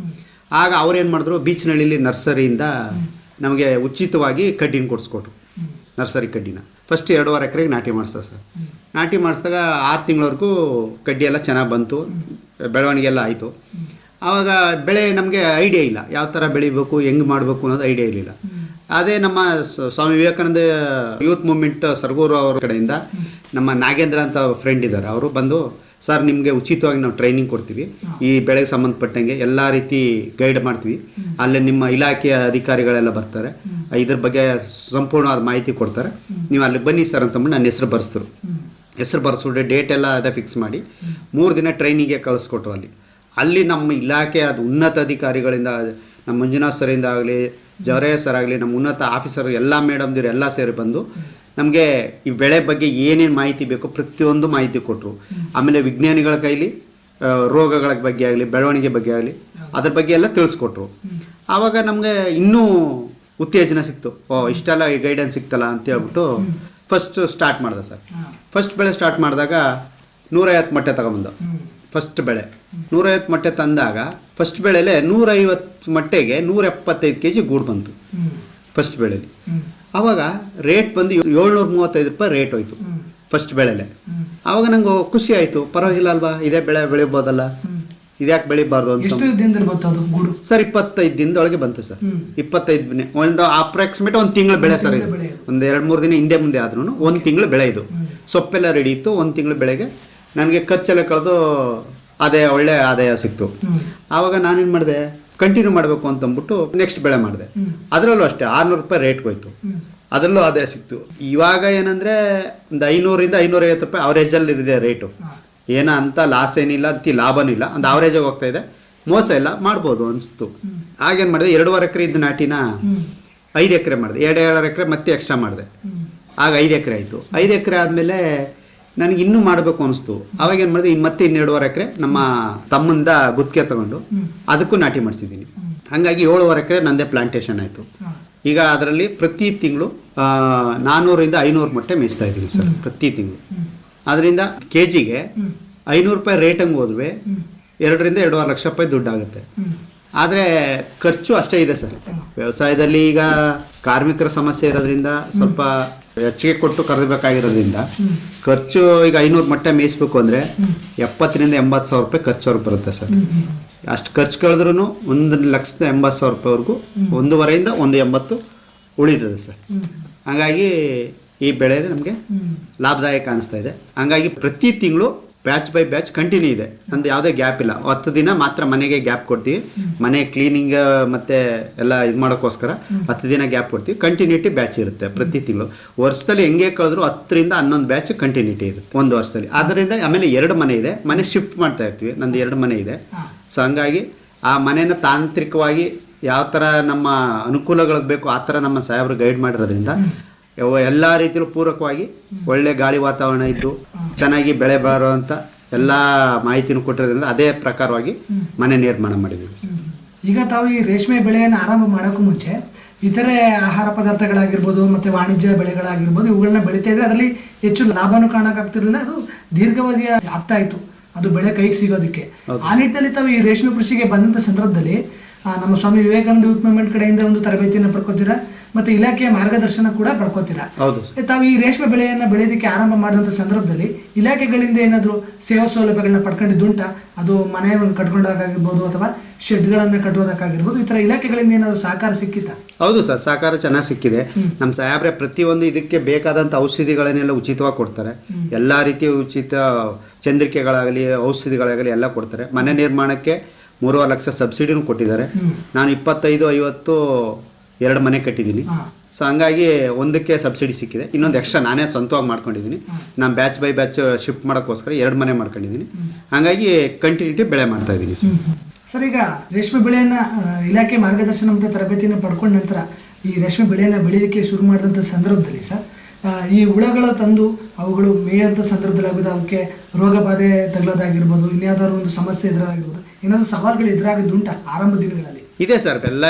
ಆಗ ಅವ್ರೇನು ಮಾಡಿದ್ರು, ಬೀಚ್ನಳ್ಳಿಲಿ ನರ್ಸರಿಯಿಂದ ನಮಗೆ ಉಚಿತವಾಗಿ ಕಡ್ಡಿನ ಕೊಡಿಸ್ಕೊಟ್ರು. ನರ್ಸರಿ ಕಡ್ಡಿನ ಫಸ್ಟ್ 2.5 ಎಕರೆಗೆ ನಾಟಿ ಮಾಡಿಸ್ದ ಸರ್. ನಾಟಿ ಮಾಡಿಸಿದಾಗ 6 ತಿಂಗಳವರೆಗೂ ಕಡ್ಡಿ ಎಲ್ಲ ಚೆನ್ನಾಗಿ ಬಂತು. ಬೆಳವಣಿಗೆ ಎಲ್ಲ ಆಯಿತು. ಆವಾಗ ಬೆಳೆ ನಮಗೆ ಐಡಿಯಾ ಇಲ್ಲ, ಯಾವ ಥರ ಬೆಳಿಬೇಕು, ಹೆಂಗೆ ಮಾಡಬೇಕು ಅನ್ನೋದು ಐಡಿಯಾ ಇರಲಿಲ್ಲ. ಅದೇ ನಮ್ಮ ಸ್ವಾಮಿ ವಿವೇಕಾನಂದ ಯೂತ್ ಮೂವ್ಮೆಂಟ್ ಸರಗೂರು ಅವ್ರ ಕಡೆಯಿಂದ ನಮ್ಮ ನಾಗೇಂದ್ರ ಅಂತ ಫ್ರೆಂಡ್ ಇದ್ದಾರೆ, ಅವರು ಬಂದು ಸರ್ ನಿಮಗೆ ಉಚಿತವಾಗಿ ನಾವು ಟ್ರೈನಿಂಗ್ ಕೊಡ್ತೀವಿ, ಈ ಬೆಳೆಗೆ ಸಂಬಂಧಪಟ್ಟಂಗೆ ಎಲ್ಲ ರೀತಿ ಗೈಡ್ ಮಾಡ್ತೀವಿ, ಅಲ್ಲೇ ನಿಮ್ಮ ಇಲಾಖೆಯ ಅಧಿಕಾರಿಗಳೆಲ್ಲ ಬರ್ತಾರೆ, ಇದ್ರ ಬಗ್ಗೆ ಸಂಪೂರ್ಣವಾದ ಮಾಹಿತಿ ಕೊಡ್ತಾರೆ, ನೀವು ಅಲ್ಲಿ ಬನ್ನಿ ಸರ್ ಅಂತಂದ್ಬಿಟ್ಟು ನನ್ನ ಹೆಸರು ಬರೆಸಿದ್ರು. ಹೆಸರು ಬರೆಸ್ಬಿಟ್ಟು ಡೇಟ್ ಎಲ್ಲ ಅದೇ ಫಿಕ್ಸ್ ಮಾಡಿ 3 ದಿನ ಟ್ರೈನಿಂಗ್ಗೆ ಕಳಿಸ್ಕೊಟ್ರು. ಅಲ್ಲಿ ನಮ್ಮ ಇಲಾಖೆಯ ಅದು ಉನ್ನತ ಅಧಿಕಾರಿಗಳಿಂದ, ನಮ್ಮ ಮಂಜುನಾಥ್ ಸರಿಂದ ಆಗಲಿ, ಜವರಯ್ಯ ಸರ್ ಆಗಲಿ, ನಮ್ಮ ಉನ್ನತ ಆಫೀಸರ್ ಎಲ್ಲ ಮೇಡಮ್ದಿರು ಎಲ್ಲ ಸೇರಿ ಬಂದು ನಮಗೆ ಈ ಬೆಳೆ ಬಗ್ಗೆ ಏನೇನು ಮಾಹಿತಿ ಬೇಕೋ ಪ್ರತಿಯೊಂದು ಮಾಹಿತಿ ಕೊಟ್ಟರು. ಆಮೇಲೆ ವಿಜ್ಞಾನಿಗಳ ಕೈಲಿ ರೋಗಗಳ ಬಗ್ಗೆ ಆಗಲಿ, ಬೆಳವಣಿಗೆ ಬಗ್ಗೆ ಆಗಲಿ, ಅದ್ರ ಬಗ್ಗೆ ಎಲ್ಲ ತಿಳಿಸ್ಕೊಟ್ರು. ಆವಾಗ ನಮಗೆ ಇನ್ನೂ ಉತ್ತೇಜನ ಸಿಕ್ತು, ಇಷ್ಟೆಲ್ಲ ಗೈಡೆನ್ಸ್ ಸಿಕ್ತಲ್ಲ ಅಂತ ಹೇಳ್ಬಿಟ್ಟು ಫಸ್ಟ್ ಸ್ಟಾರ್ಟ್ ಮಾಡಿದೆ ಸರ್. ಫಸ್ಟ್ ಬೆಳೆ ಸ್ಟಾರ್ಟ್ ಮಾಡಿದಾಗ 150 ಮೊಟ್ಟೆ ತಗೊಂಬಂದು ಫಸ್ಟ್ ಬೆಳೆ 150 ಮೊಟ್ಟೆ ತಂದಾಗ ಫಸ್ಟ್ ಬೆಳೆಲೆ 150 ಮೊಟ್ಟೆಗೆ 175 kg ಗೂಡು ಬಂತು ಫಸ್ಟ್ ಬೆಳೆಲಿ. ಆವಾಗ ರೇಟ್ ಬಂದು 735 ರೂಪಾಯಿ ರೇಟ್ ಹೋಯ್ತು ಫಸ್ಟ್ ಬೆಳೆಲೆ. ಆವಾಗ ನಂಗೆ ಖುಷಿ ಆಯಿತು, ಪರವಾಗಿಲ್ಲ ಅಲ್ವಾ, ಇದೇ ಬೆಳೆ ಬೆಳಿಬೋದಲ್ಲ, ಇದ್ಯಾಕೆ ಬೆಳಿಬಾರ್ದು ಅಂತ. ಸರ್ 25 ದಿನದೊಳಗೆ ಬಂತು ಸರ್. 25 ಒಂದು ಅಪ್ರಾಕ್ಸಿಮೇಟ್ 1 ತಿಂಗಳು ಬೆಳೆ ಸರ್ ಇದು. ಒಂದು 2-3 ದಿನ ಹಿಂದೆ ಮುಂದೆ ಆದ್ರೂ 1 ತಿಂಗಳು ಬೆಳೆ ಇದು. ಸೊಪ್ಪೆಲ್ಲ ರೆಡಿ ಇತ್ತು. 1 ತಿಂಗಳು ಬೆಳೆಗೆ ನನಗೆ ಖರ್ಚೆಲ್ಲ ಕಳೆದು ಅದೇ ಒಳ್ಳೆ ಆದಾಯ ಸಿಕ್ತು. ಆವಾಗ ನಾನೇನು ಮಾಡಿದೆ, ಕಂಟಿನ್ಯೂ ಮಾಡಬೇಕು ಅಂತಂದ್ಬಿಟ್ಟು ನೆಕ್ಸ್ಟ್ ಬೆಳೆ ಮಾಡಿದೆ. ಅದರಲ್ಲೂ ಅಷ್ಟೇ 600 ರೂಪಾಯಿ ರೇಟ್ ಹೋಯ್ತು, ಅದರಲ್ಲೂ ಆದಾಯ ಸಿಕ್ತು. ಇವಾಗ ಏನಂದರೆ ಒಂದು 500ರಿಂದ 550 ರೂಪಾಯಿ ಅವರೇಜಲ್ಲಿ ಇದೆ ರೇಟು. ಏನೋ ಅಂತ ಲಾಸ್ ಏನಿಲ್ಲ, ಅತಿ ಲಾಭನೂ ಇಲ್ಲ, ಒಂದು ಅವರೇಜಾಗಿ ಹೋಗ್ತಾ ಇದೆ, ಮೋಸ ಇಲ್ಲ, ಮಾಡ್ಬೋದು ಅನಿಸ್ತು. ಆಗೇನು ಮಾಡಿದೆ, 2.5 ಎಕರೆ ಇದ್ದ ನಾಟಿನ 5 ಎಕರೆ ಮಾಡಿದೆ. 2.5 ಎಕರೆ ಮತ್ತೆ ಎಕ್ಸ್ಟ್ರಾ ಮಾಡಿದೆ, ಆಗ 5 ಎಕರೆ ಆಯಿತು. 5 ಎಕರೆ ಆದಮೇಲೆ ನನಗೆ ಇನ್ನೂ ಮಾಡಬೇಕು ಅನಿಸ್ತು. ಅವಾಗ ಏನು ಮಾಡಿದೆ, ಮತ್ತೆ 2.5 ಎಕರೆ ನಮ್ಮ ತಮ್ಮಂದ ಗುತ್ತಿಗೆ ತಗೊಂಡು ಅದಕ್ಕೂ ನಾಟಿ ಮಾಡಿಸಿದ್ದೀನಿ. ಹಾಗಾಗಿ 7.5 ಎಕರೆ ನಂದೇ ಪ್ಲಾಂಟೇಶನ್ ಆಯಿತು. ಈಗ ಅದರಲ್ಲಿ ಪ್ರತಿ ತಿಂಗಳು 400ರಿಂದ 500 ಮೊಟ್ಟೆ ಮೇಯಿಸ್ತಾ ಇದ್ದೀನಿ ಸರ್ ಪ್ರತಿ ತಿಂಗಳು. ಅದರಿಂದ ಕೆಜಿಗೆ 500 ರೂಪಾಯಿ ರೇಟಂಗೆ ಹೋದ್ವಿ 2ರಿಂದ 2.5 ಲಕ್ಷ ರೂಪಾಯಿ ದುಡ್ಡಾಗುತ್ತೆ. ಆದರೆ ಖರ್ಚು ಅಷ್ಟೇ ಇದೆ ಸರ್. ವ್ಯವಸಾಯದಲ್ಲಿ ಈಗ ಕಾರ್ಮಿಕರ ಸಮಸ್ಯೆ ಇರೋದ್ರಿಂದ ಸ್ವಲ್ಪ ಹೆಚ್ಚಿಗೆ ಕೊಟ್ಟು ಕರೆದಬೇಕಾಗಿರೋದ್ರಿಂದ ಖರ್ಚು ಈಗ 500 ಮೊಟ್ಟೆ ಮೇಯಿಸ್ಬೇಕು ಅಂದರೆ 70ರಿಂದ 80 ಸಾವಿರ ರೂಪಾಯಿ ಖರ್ಚು ಬರುತ್ತೆ ಸರ್. ಅಷ್ಟು ಖರ್ಚು ಕಳೆದ್ರೂ 1,80,000 ರೂಪಾಯಿವರೆಗೂ 1.5ರಿಂದ 1.80 ಉಳಿತದೆ ಸರ್. ಹಾಗಾಗಿ ಈ ಬೆಳೆ ನಮಗೆ ಲಾಭದಾಯಕ ಅನಿಸ್ತಾ ಇದೆ. ಹಾಗಾಗಿ ಪ್ರತಿ ತಿಂಗಳು ಬ್ಯಾಚ್ ಬೈ ಬ್ಯಾಚ್ ಕಂಟಿನ್ಯೂ ಇದೆ, ನಂದು ಯಾವುದೇ ಗ್ಯಾಪ್ ಇಲ್ಲ. 10 ದಿನ ಮಾತ್ರ ಮನೆಗೆ ಗ್ಯಾಪ್ ಕೊಡ್ತೀವಿ, ಮನೆ ಕ್ಲೀನಿಂಗ್ ಮತ್ತು ಎಲ್ಲ ಇದು ಮಾಡೋಕ್ಕೋಸ್ಕರ 10 ದಿನ ಗ್ಯಾಪ್ ಕೊಡ್ತೀವಿ. ಕಂಟಿನ್ಯೂಟಿ ಬ್ಯಾಚ್ ಇರುತ್ತೆ ಪ್ರತಿ ತಿಂಗಳು. ವರ್ಷದಲ್ಲಿ ಹೆಂಗೆ ಕಳೆದ್ರು 10ರಿಂದ 11 ಬ್ಯಾಚ್ ಕಂಟಿನ್ಯೂಟಿ ಇರುತ್ತೆ ಒಂದು ವರ್ಷದಲ್ಲಿ. ಆದ್ದರಿಂದ ಆಮೇಲೆ 2 ಮನೆ ಇದೆ, ಮನೆ ಶಿಫ್ಟ್ ಮಾಡ್ತಾ ಇರ್ತೀವಿ. ನಂದು 2 ಮನೆ ಇದೆ. ಸೊ ಹಂಗಾಗಿ ಆ ಮನೆನ ತಾಂತ್ರಿಕವಾಗಿ ಯಾವ ಥರ ನಮ್ಮ ಅನುಕೂಲಗಳಿಗೆ ಬೇಕು ಆ ಥರ ನಮ್ಮ ಸಾಹೇಬರು ಗೈಡ್ ಮಾಡಿರೋದ್ರಿಂದ ಎಲ್ಲ ರೀತಿಯಲ್ಲೂ ಪೂರಕವಾಗಿ ಒಳ್ಳೆ ಗಾಳಿ ವಾತಾವರಣ ಇದ್ದು ಚೆನ್ನಾಗಿ ಬೆಳೆ ಬರುವಂಥ ಎಲ್ಲ ಮಾಹಿತಿನೂ ಕೊಟ್ಟಿರೋದ್ರಿಂದ ಅದೇ ಪ್ರಕಾರವಾಗಿ ಮನೆ ನಿರ್ಮಾಣ ಮಾಡಿದ್ದೀವಿ. ಈಗ ತಾವು ಈ ರೇಷ್ಮೆ ಬೆಳೆಯನ್ನು ಆರಂಭ ಮಾಡೋಕ್ಕೂ ಮುಂಚೆ ಇತರೆ ಆಹಾರ ಪದಾರ್ಥಗಳಾಗಿರ್ಬೋದು ಮತ್ತು ವಾಣಿಜ್ಯ ಬೆಳೆಗಳಾಗಿರ್ಬೋದು ಇವುಗಳನ್ನ ಬೆಳೀತಾ ಇದ್ರೆ ಅದರಲ್ಲಿ ಹೆಚ್ಚು ಲಾಭನೂ ಕಾಣಕ್ಕಾಗ್ತಿರಲಿಲ್ಲ, ಅದು ದೀರ್ಘಾವಧಿಯ ಆಗ್ತಾ ಇತ್ತು ಅದು ಬೆಳೆ ಕೈಗೆ ಸಿಗೋದಕ್ಕೆ. ಆ ನಿಟ್ಟಿನಲ್ಲಿ ತಾವು ಈ ರೇಷ್ಮೆ ಕೃಷಿಗೆ ಬಂದಂಥ ಸಂದರ್ಭದಲ್ಲಿ ನಮ್ಮ ಸ್ವಾಮಿ ವಿವೇಕಾನಂದ ಯೂತ್ ಮೂವ್ಮೆಂಟ್ ಕಡೆಯಿಂದ ಒಂದು ತರಬೇತಿಯನ್ನು ಪಡ್ಕೋತೀರಾ ಮತ್ತು ಇಲಾಖೆಯ ಮಾರ್ಗದರ್ಶನ ಕೂಡ ಪಡ್ಕೋತೀರಾ. ತಾವು ಈ ರೇಷ್ಮೆ ಬೆಳೆಯನ್ನು ಬೆಳೆಯೋದಕ್ಕೆ ಆರಂಭ ಮಾಡಿದಂಥ ಸಂದರ್ಭದಲ್ಲಿ ಇಲಾಖೆಗಳಿಂದ ಏನಾದರೂ ಸೇವಾ ಸೌಲಭ್ಯಗಳನ್ನ ಪಡ್ಕೊಂಡಿದ್ದುಂಟ, ಅದು ಮನೆಯನ್ನು ಕಟ್ಕೊಂಡಾಗಿರ್ಬೋದು ಅಥವಾ ಶೆಡ್ಗಳನ್ನು ಕಟ್ಟೋದಕ್ಕಾಗಿರ್ಬೋದು, ಈ ಥರ ಇಲಾಖೆಗಳಿಂದ ಏನಾದರೂ ಸಹಕಾರ ಸಿಕ್ಕಿತ್ತ? ಹೌದು ಸರ್, ಸಹಕಾರ ಚೆನ್ನಾಗಿ ಸಿಕ್ಕಿದೆ. ನಮ್ಮ ಸಾಹೇಬ್ರೆ ಪ್ರತಿಯೊಂದು ಇದಕ್ಕೆ ಬೇಕಾದಂಥ ಔಷಧಿಗಳನ್ನೆಲ್ಲ ಉಚಿತವಾಗಿ ಕೊಡ್ತಾರೆ. ಎಲ್ಲ ರೀತಿಯ ಉಚಿತ ಚಂದ್ರಿಕೆಗಳಾಗಲಿ ಔಷಧಿಗಳಾಗಲಿ ಎಲ್ಲ ಕೊಡ್ತಾರೆ. ಮನೆ ನಿರ್ಮಾಣಕ್ಕೆ 3.5 ಲಕ್ಷ ಸಬ್ಸಿಡಿನೂ ಕೊಟ್ಟಿದ್ದಾರೆ. ನಾನು 25-50 2 ಮನೆ ಕಟ್ಟಿದ್ದೀನಿ. ಸೊ ಹಂಗಾಗಿ ಒಂದಕ್ಕೆ ಸಬ್ಸಿಡಿ ಸಿಕ್ಕಿದೆ, ಇನ್ನೊಂದು ಎಕ್ಸ್ಟ್ರಾ ನಾನೇ ಸ್ವಂತವಾಗಿ ಮಾಡ್ಕೊಂಡಿದ್ದೀನಿ. ನಾನು ಬ್ಯಾಚ್ ಬೈ ಬ್ಯಾಚ್ ಶಿಫ್ಟ್ ಮಾಡೋಕ್ಕೋಸ್ಕರ 2 ಮನೆ ಮಾಡ್ಕೊಂಡಿದ್ದೀನಿ. ಹಾಗಾಗಿ ಕಂಟಿನ್ಯೂಟಿ ಬೆಳೆ ಮಾಡ್ತಾ ಇದ್ದೀನಿ ಸರ್. ಈಗ ರೇಷ್ಮೆ ಬೆಳೆಯನ್ನು ಇಲಾಖೆ ಮಾರ್ಗದರ್ಶನ ಮತ್ತು ತರಬೇತಿಯನ್ನು ಪಡ್ಕೊಂಡ ನಂತರ ಈ ರೇಷ್ಮೆ ಬೆಳೆಯನ್ನು ಬೆಳೆಯೋದಕ್ಕೆ ಶುರು ಮಾಡಿದಂಥ ಸಂದರ್ಭದಲ್ಲಿ ಸರ್, ಈ ಹುಳಗಳ ತಂದು ಅವುಗಳು ಮೇಯಂಥ ಸಂದರ್ಭದಲ್ಲಿ ಆಗೋದು, ಅವಕ್ಕೆ ರೋಗ ಬಾಧೆ ತಗಲೋದಾಗಿರ್ಬೋದು, ಇನ್ಯಾವುದಾದ್ರು ಒಂದು ಸಮಸ್ಯೆ ಎದುರಾಗಿರ್ಬೋದು, ಏನಾದರೂ ಸವಾಲುಗಳು ಎದುರಾಗಿದ್ದುಂಟ ಆರಂಭ ದಿನಗಳಲ್ಲಿ? ಇದೆ ಸರ್,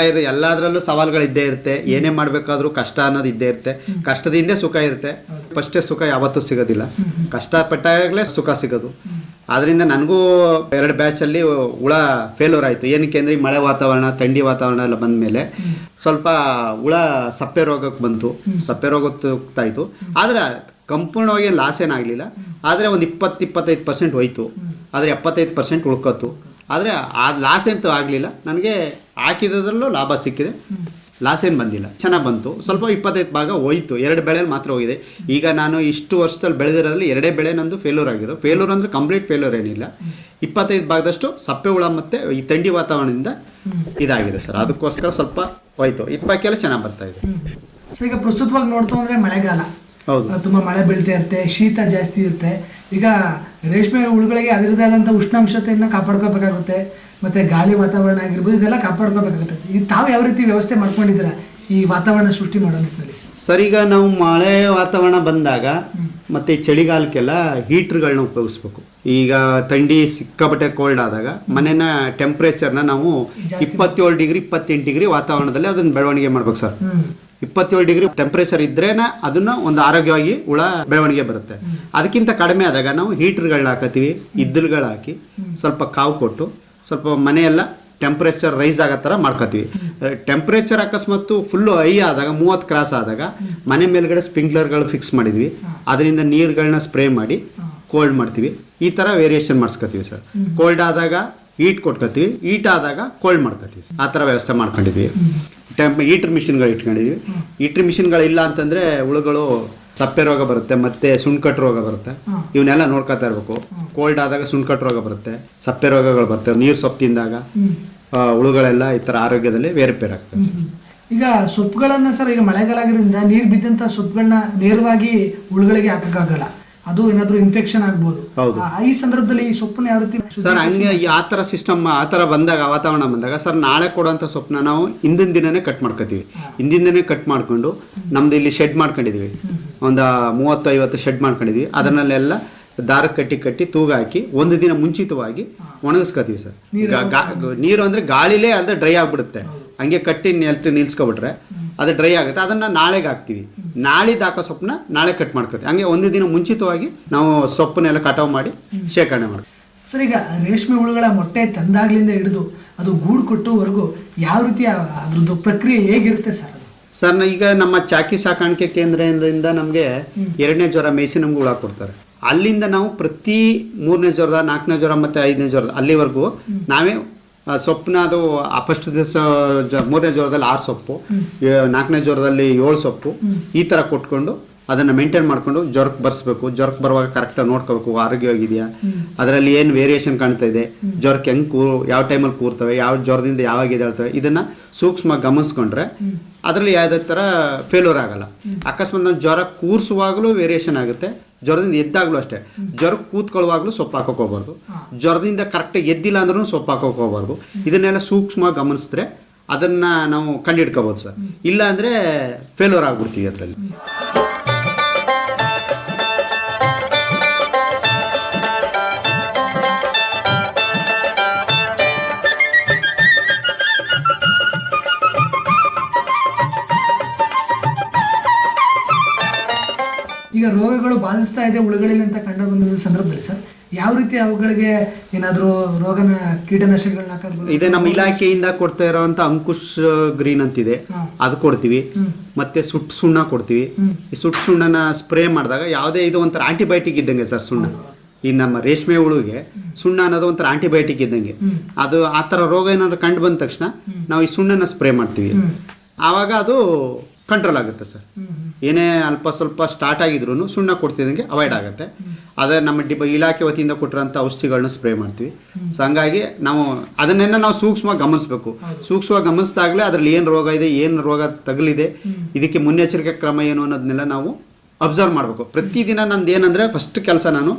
ಎಲ್ಲದರಲ್ಲೂ ಸವಾಲುಗಳು ಇದ್ದೇ ಇರುತ್ತೆ. ಏನೇ ಮಾಡಬೇಕಾದ್ರೂ ಕಷ್ಟ ಅನ್ನೋದು ಇದ್ದೇ ಇರುತ್ತೆ. ಕಷ್ಟದಿಂದ ಸುಖ ಇರುತ್ತೆ. ಫಸ್ಟೇ ಸುಖ ಯಾವತ್ತೂ ಸಿಗೋದಿಲ್ಲ, ಕಷ್ಟಪಟ್ಟಾಗಲೇ ಸುಖ ಸಿಗೋದು. ಆದ್ದರಿಂದ ನನಗೂ 2 ಬ್ಯಾಚಲ್ಲಿ ಹುಳ ಫೇಲ್ಯೂರ್ ಆಯಿತು. ಏನಕ್ಕೆ ಅಂದರೆ ಮಳೆ ವಾತಾವರಣ, ಥಂಡಿ ವಾತಾವರಣ ಎಲ್ಲ ಬಂದ ಮೇಲೆ ಸ್ವಲ್ಪ ಹುಳ ಸಪ್ಪೆ ರೋಗಕ್ಕೆ ಬಂತು. ಸಪ್ಪೆ ರೋಗ ಹೋಗ್ತಾಯಿತ್ತು. ಆದರೆ ಸಂಪೂರ್ಣವಾಗಿ ಲಾಸ್ ಏನಾಗಲಿಲ್ಲ, ಆದರೆ ಒಂದು 20-25% ಹೋಯ್ತು, ಆದರೆ 75% ಉಳ್ಕೊತು. ಆದರೆ ಆ ಲಾಸ್ ಅಂತೂ ಆಗಲಿಲ್ಲ, ನನಗೆ ಹಾಕಿದ್ರಲ್ಲೂ ಲಾಭ ಸಿಕ್ಕಿದೆ, ಲಾಸ್ ಏನು ಬಂದಿಲ್ಲ, ಚೆನ್ನಾಗಿ ಬಂತು. ಸ್ವಲ್ಪ 25 ಭಾಗ ಹೋಯ್ತು, 2 ಬೆಳೆಯಲ್ಲಿ ಮಾತ್ರ ಹೋಗಿದೆ. ಈಗ ನಾನು ಇಷ್ಟು ವರ್ಷದಲ್ಲಿ ಬೆಳೆದಿರೋದ್ರಲ್ಲಿ 2 ಬೆಳೆ ನಂದು ಫೇಲ್ಯೂರ್ ಆಗಿರೋ. ಫೇಲ್ಯೂರ್ ಅಂದರೆ ಕಂಪ್ಲೀಟ್ ಫೇಲ್ಯೂರ್ ಏನಿಲ್ಲ, 25 ಭಾಗದಷ್ಟು ಸಪ್ಪೆ ಹುಳ ಮತ್ತು ಈ ಥಂಡಿ ವಾತಾವರಣದಿಂದ ಇದಾಗಿದೆ ಸರ್. ಅದಕ್ಕೋಸ್ಕರ ಸ್ವಲ್ಪ ಹೋಯ್ತು, ಇಪ್ಪಕ್ಕೆಲ್ಲ ಚೆನ್ನಾಗಿ ಬರ್ತಾ ಇದೆ. ಸೊ ಈಗ ಪ್ರಸ್ತುತವಾಗಿ ನೋಡ್ತು ಅಂದರೆ ಮಳೆಗಾಲ, ಹೌದು, ತುಂಬ ಮಳೆ ಬೀಳ್ತಾ ಇರುತ್ತೆ, ಶೀತ ಜಾಸ್ತಿ ಇರುತ್ತೆ. ಈಗ ರೇಷ್ಮೆ ಹುಳುಗಳಿಗೆ ಅದರದೇ ಆದಂಥ ಉಷ್ಣಾಂಶತೆಯನ್ನು ಕಾಪಾಡ್ಕೋಬೇಕಾಗುತ್ತೆ, ಮತ್ತು ಗಾಳಿ ವಾತಾವರಣ ಆಗಿರ್ಬೋದು, ಇದೆಲ್ಲ ಕಾಪಾಡ್ಕೋಬೇಕಾಗುತ್ತೆ. ಈಗ ತಾವು ಯಾವ ರೀತಿ ವ್ಯವಸ್ಥೆ ಮಾಡ್ಕೊಂಡಿದ್ದೀರಾ ಈ ವಾತಾವರಣ ಸೃಷ್ಟಿ ಮಾಡೋ ನಿಟ್ಟಿನಲ್ಲಿ? ಸರ್, ಈಗ ನಾವು ಮಳೆ ವಾತಾವರಣ ಬಂದಾಗ ಮತ್ತು ಚಳಿಗಾಲಕ್ಕೆಲ್ಲ ಹೀಟ್ರ್ಗಳನ್ನ ಉಪಯೋಗಿಸ್ಬೇಕು. ಈಗ ಥಂಡಿ ಸಿಕ್ಕಾಪಟ್ಟೆ ಕೋಲ್ಡ್ ಆದಾಗ ಮನೆಯ ಟೆಂಪ್ರೇಚರ್ನ ನಾವು 27 ಡಿಗ್ರಿ 28 ಡಿಗ್ರಿ ವಾತಾವರಣದಲ್ಲಿ ಅದನ್ನು ಬೆಳವಣಿಗೆ ಮಾಡ್ಬೇಕು ಸರ್. 27 ಡಿಗ್ರಿ ಟೆಂಪ್ರೇಚರ್ ಇದ್ರೇನ ಅದನ್ನ ಒಂದು ಆರೋಗ್ಯವಾಗಿ ಹುಳ ಬೆಳವಣಿಗೆ ಬರುತ್ತೆ. ಅದಕ್ಕಿಂತ ಕಡಿಮೆ ಆದಾಗ ನಾವು ಹೀಟ್ರ್ಗಳನ್ನ ಹಾಕತ್ತೀವಿ, ಇದ್ದಲುಗಳು ಹಾಕಿ ಸ್ವಲ್ಪ ಕಾವು ಕೊಟ್ಟು ಸ್ವಲ್ಪ ಮನೆಯೆಲ್ಲ ಟೆಂಪ್ರೇಚರ್ ರೈಸ್ ಆಗೋ ಥರ ಮಾಡ್ಕೋತೀವಿ. ಟೆಂಪ್ರೇಚರ್ ಅಕಸ್ಮಾತ್ ಫುಲ್ಲು ಹೈ ಆದಾಗ 30 ಕ್ರಾಸ್ ಆದಾಗ ಮನೆ ಮೇಲ್ಗಡೆ ಸ್ಪ್ರಿಂಕ್ಲರ್ಗಳು ಫಿಕ್ಸ್ ಮಾಡಿದ್ವಿ, ಅದರಿಂದ ನೀರುಗಳನ್ನ ಸ್ಪ್ರೇ ಮಾಡಿ ಕೋಲ್ಡ್ ಮಾಡ್ತೀವಿ. ಈ ಥರ ವೇರಿಯೇಷನ್ ಮಾಡಿಸ್ಕೋತೀವಿ ಸರ್. ಕೋಲ್ಡ್ ಆದಾಗ ಹೀಟ್ ಕೊಟ್ಕೋತೀವಿ, ಹೀಟ್ ಆದಾಗ ಕೋಲ್ಡ್ ಮಾಡ್ಕೋತೀವಿ. ಆ ಥರ ವ್ಯವಸ್ಥೆ ಮಾಡ್ಕೊಂಡಿದ್ವಿ. ಹೀಟ್ರ್ ಮಿಷಿನ್ಗಳು ಇಟ್ಕೊಂಡಿದ್ವಿ. ಹೀಟ್ರ್ ಮಿಷಿನ್ಗಳಿಲ್ಲ ಅಂತಂದರೆ ಹುಳುಗಳು ಸಪ್ಪೆ ರೋಗ ಬರುತ್ತೆ, ಮತ್ತೆ ಸುಣ್ಕಟ್ಟು ರೋಗ ಬರುತ್ತೆ. ಇವನ್ನೆಲ್ಲ ನೋಡ್ಕೊತಾ ಇರಬೇಕು. ಕೋಲ್ಡ್ ಆದಾಗ ಸುಣ್ಕಟ್ಟು ರೋಗ ಬರುತ್ತೆ, ಸಪ್ಪೆ ರೋಗಗಳು ಬರ್ತವೆ. ನೀರು ಸೊಪ್ಪು ತಿಂದಾಗ ಹುಳುಗಳೆಲ್ಲ ಈ ಥರ ಆರೋಗ್ಯದಲ್ಲಿ ಏರುಪೇರಾಗ್ತವೆ. ಈಗ ಸೊಪ್ಪುಗಳನ್ನು ಸರ್, ಈಗ ಮಳೆಗಾಲ ಆಗಿರೋದ್ರಿಂದ ನೀರು ಬಿದ್ದಂಥ ಸೊಪ್ಪುಗಳನ್ನ ನೇರವಾಗಿ ಹುಳುಗಳಿಗೆ ಹಾಕೋಕ್ಕಾಗಲ್ಲ, ಅದು ಏನಾದರೂ ಇನ್ಫೆಕ್ಷನ್ ಆಗ್ಬೋದು. ಈ ಸಂದರ್ಭದಲ್ಲಿ ಈ ಸೊಪ್ಪನ್ನ ಯಾವ ರೀತಿ ಸರ್ ಹಂಗೆ ಆ ಥರ ಸಿಸ್ಟಮ್ ಆ ಥರ ಬಂದಾಗ ವಾತಾವರಣ ಬಂದಾಗ ಸರ್ ನಾಳೆ ಕೊಡುವಂಥ ಸೊಪ್ಪನ್ನ ನಾವು ಹಿಂದಿನ ದಿನನೇ ಕಟ್ ಮಾಡ್ಕೋತೀವಿ. ಹಿಂದಿನ ದಿನ ಕಟ್ ಮಾಡ್ಕೊಂಡು ನಮ್ದು ಇಲ್ಲಿ ಶೆಡ್ ಮಾಡ್ಕೊಂಡಿದೀವಿ, ಒಂದು 30-50 ಶೆಡ್ ಮಾಡ್ಕೊಂಡಿದೀವಿ. ಅದನ್ನೆಲ್ಲ ದಾರಕ್ಕೆ ಕಟ್ಟಿ ತೂಗ ಹಾಕಿ ಒಂದು ದಿನ ಮುಂಚಿತವಾಗಿ ಒಣಗಿಸ್ಕೋತೀವಿ ಸರ್. ನೀರು ಅಂದರೆ ಗಾಳಿಲೇ ಅಲ್ಲದೆ ಡ್ರೈ ಆಗಿಬಿಡುತ್ತೆ. ಹಂಗೆ ಕಟ್ಟಿ ನಿಲ್ಸ್ಕೊಬಿಟ್ರೆ ಅದು ಡ್ರೈ ಆಗುತ್ತೆ. ಅದನ್ನು ನಾಳೆಗೆ ಹಾಕ್ತೀವಿ. ನಾಳಿದ್ದು ಹಾಕೋ ಸೊಪ್ಪನ್ನ ನಾಳೆ ಕಟ್ ಮಾಡ್ಕೊತೀವಿ. ಹಂಗೆ ಒಂದು ದಿನ ಮುಂಚಿತವಾಗಿ ನಾವು ಸೊಪ್ಪನ್ನೆಲ್ಲ ಕಟಾವು ಮಾಡಿ ಶೇಖರಣೆ ಮಾಡ್ತೀವಿ. ಸರ್, ಈಗ ರೇಷ್ಮೆ ಹುಳುಗಳ ಮೊಟ್ಟೆ ತಂದಾಗ್ಲಿಂದ ಹಿಡಿದು ಅದು ಗೂಡು ಕೊಟ್ಟುವರೆಗೂ ಯಾವ ರೀತಿ ಅದ್ರದ್ದು ಪ್ರಕ್ರಿಯೆ ಹೇಗಿರುತ್ತೆ ಸರ್? ಸರ್, ಈಗ ನಮ್ಮ ಚಾಕಿ ಸಾಕಾಣಿಕೆ ಕೇಂದ್ರದಿಂದ ನಮಗೆ 2ನೇ ಜ್ವರ ಮೇಯಿಸಿ ನಮ್ಗೆ ಹುಳ ಕೊಡ್ತಾರೆ. ಅಲ್ಲಿಂದ ನಾವು ಪ್ರತಿ 3ನೇ ಜ್ವರದ 4ನೇ ಜ್ವರ ಮತ್ತು 5ನೇ ಜ್ವರದ ಅಲ್ಲಿವರೆಗೂ ನಾವೇ ಸೊಪ್ಪನ್ನ ಅದು ಫಸ್ಟ್ ದಿವಸ 3ನೇ ಜ್ವರದಲ್ಲಿ 6 ಸೊಪ್ಪು, 4ನೇ ಜ್ವರದಲ್ಲಿ 7 ಸೊಪ್ಪು ಈ ಥರ ಕೊಟ್ಕೊಂಡು ಅದನ್ನು ಮೇಂಟೈನ್ ಮಾಡಿಕೊಂಡು ಜ್ವರಕ್ಕೆ ಬರ್ಸ್ಬೇಕು. ಜ್ವರಕ್ಕೆ ಬರುವಾಗ ಕರೆಕ್ಟಾಗಿ ನೋಡ್ಕೋಬೇಕು, ಆರೋಗ್ಯವಾಗಿದೆಯಾ, ಅದರಲ್ಲಿ ಏನು ವೇರಿಯೇಷನ್ ಕಾಣ್ತಾ ಇದೆ, ಜ್ವರಕ್ಕೆ ಹೆಂಗೆ ಯಾವ ಟೈಮಲ್ಲಿ ಕೂರ್ತವೆ, ಯಾವ ಜ್ವರದಿಂದ ಯಾವಾಗ ಎದ್ದೇಳ್ತವೆ, ಇದನ್ನು ಸೂಕ್ಷ್ಮ ಗಮನಿಸ್ಕೊಂಡ್ರೆ ಅದರಲ್ಲಿ ಯಾವುದೇ ಥರ ಫೇಲ್ಯೂರ್ ಆಗಲ್ಲ. ಅಕಸ್ಮಾತ್ ನಾವು ಜ್ವರ ಕೂರಿಸುವಾಗಲೂ ವೇರಿಯೇಷನ್ ಆಗುತ್ತೆ, ಜ್ವರದಿಂದ ಎದ್ದಾಗಲೂ ಅಷ್ಟೇ. ಜ್ವರಕ್ಕೆ ಕೂತ್ಕೊಳ್ಳುವಾಗಲೂ ಸೊಪ್ಪು ಹಾಕೋಕೆ ಹೋಗ್ಬಾರ್ದು, ಜ್ವರದಿಂದ ಕರೆಕ್ಟಾಗಿ ಎದ್ದಿಲ್ಲ ಅಂದ್ರೂ ಸೊಪ್ಪು ಹಾಕೋಕೆ ಹೋಗ್ಬಾರ್ದು. ಇದನ್ನೆಲ್ಲ ಸೂಕ್ಷ್ಮ ಗಮನಿಸಿದ್ರೆ ಅದನ್ನು ನಾವು ಕಂಡುಹಿಡ್ಕೋಬೋದು ಸರ್. ಇಲ್ಲ ಅಂದರೆ ಫೇಲ್ಯೂರ್ ಆಗ್ಬಿಡ್ತೀವಿ ಅದರಲ್ಲಿ. ಈಗ ರೋಗಗಳು ಬಾಧಿಸ್ತಾ ಇದೆ ಹುಳುಗಳಲ್ಲಿ ಅಂತ ಕಂಡು ಬಂದ ಸಂದರ್ಭದಲ್ಲಿ ಸರ್ ಯಾವ ರೀತಿ ಅವುಗಳಿಗೆ ಏನಾದರೂ ರೋಗನ ಕೀಟನಾಶಕಗಳನ್ನ ಹಾಕೋದು? ಇದೆ, ನಮ್ಮ ಇಲಾಖೆಯಿಂದ ಕೊಡ್ತಾ ಇರೋವಂಥ ಅಂಕುಶ್ ಗ್ರೀನ್ ಅಂತಿದೆ, ಅದು ಕೊಡ್ತೀವಿ. ಮತ್ತೆ ಸುಟ್ಟು ಸುಣ್ಣ ಕೊಡ್ತೀವಿ. ಈ ಸುಟ್ಟು ಸುಣ್ಣನ ಸ್ಪ್ರೇ ಮಾಡಿದಾಗ ಯಾವುದೇ ಇದು ಒಂಥರ ಆಂಟಿಬಯೋಟಿಕ್ ಇದ್ದಂಗೆ ಸರ್ ಸುಣ್ಣ. ಈ ನಮ್ಮ ರೇಷ್ಮೆ ಹುಳುಗೆ ಸುಣ್ಣ ಅನ್ನೋದು ಒಂಥರ ಆಂಟಿಬಯೋಟಿಕ್ ಇದ್ದಂಗೆ. ಅದು ಆ ಥರ ರೋಗ ಏನಾದ್ರು ಕಂಡು ಬಂದ ತಕ್ಷಣ ನಾವು ಈ ಸುಣ್ಣನ ಸ್ಪ್ರೇ ಮಾಡ್ತೀವಿ. ಆವಾಗ ಅದು ಕಂಟ್ರೋಲ್ ಆಗುತ್ತೆ ಸರ್. ಏನೇ ಅಲ್ಪ ಸ್ವಲ್ಪ ಸ್ಟಾರ್ಟ್ ಆಗಿದ್ರು ಸುಣ್ಣ ಕೊಡ್ತಿದ್ದಂಗೆ ಅವಾಯ್ಡ್ ಆಗುತ್ತೆ. ಅದೇ ನಮ್ಮ ಇಲಾಖೆ ವತಿಯಿಂದ ಕೊಟ್ಟಿರೋಂಥ ಔಷಧಿಗಳನ್ನ ಸ್ಪ್ರೇ ಮಾಡ್ತೀವಿ. ಸೊ ಹಂಗಾಗಿ ನಾವು ಅದನ್ನೆಲ್ಲ ನಾವು ಸೂಕ್ಷ್ಮವಾಗಿ ಗಮನಿಸಬೇಕು. ಸೂಕ್ಷ್ಮವಾಗಿ ಗಮನಿಸಿದಾಗಲೇ ಅದರಲ್ಲಿ ಏನು ರೋಗ ಇದೆ, ಏನು ರೋಗ ತಗಲಿದೆ, ಇದಕ್ಕೆ ಮುನ್ನೆಚ್ಚರಿಕೆ ಕ್ರಮ ಏನು ಅನ್ನೋದನ್ನೆಲ್ಲ ನಾವು ಅಬ್ಸರ್ವ್ ಮಾಡಬೇಕು. ಪ್ರತಿದಿನ ನಂದು ಏನಂದರೆ ಫಸ್ಟ್ ಕೆಲಸ ನಾನು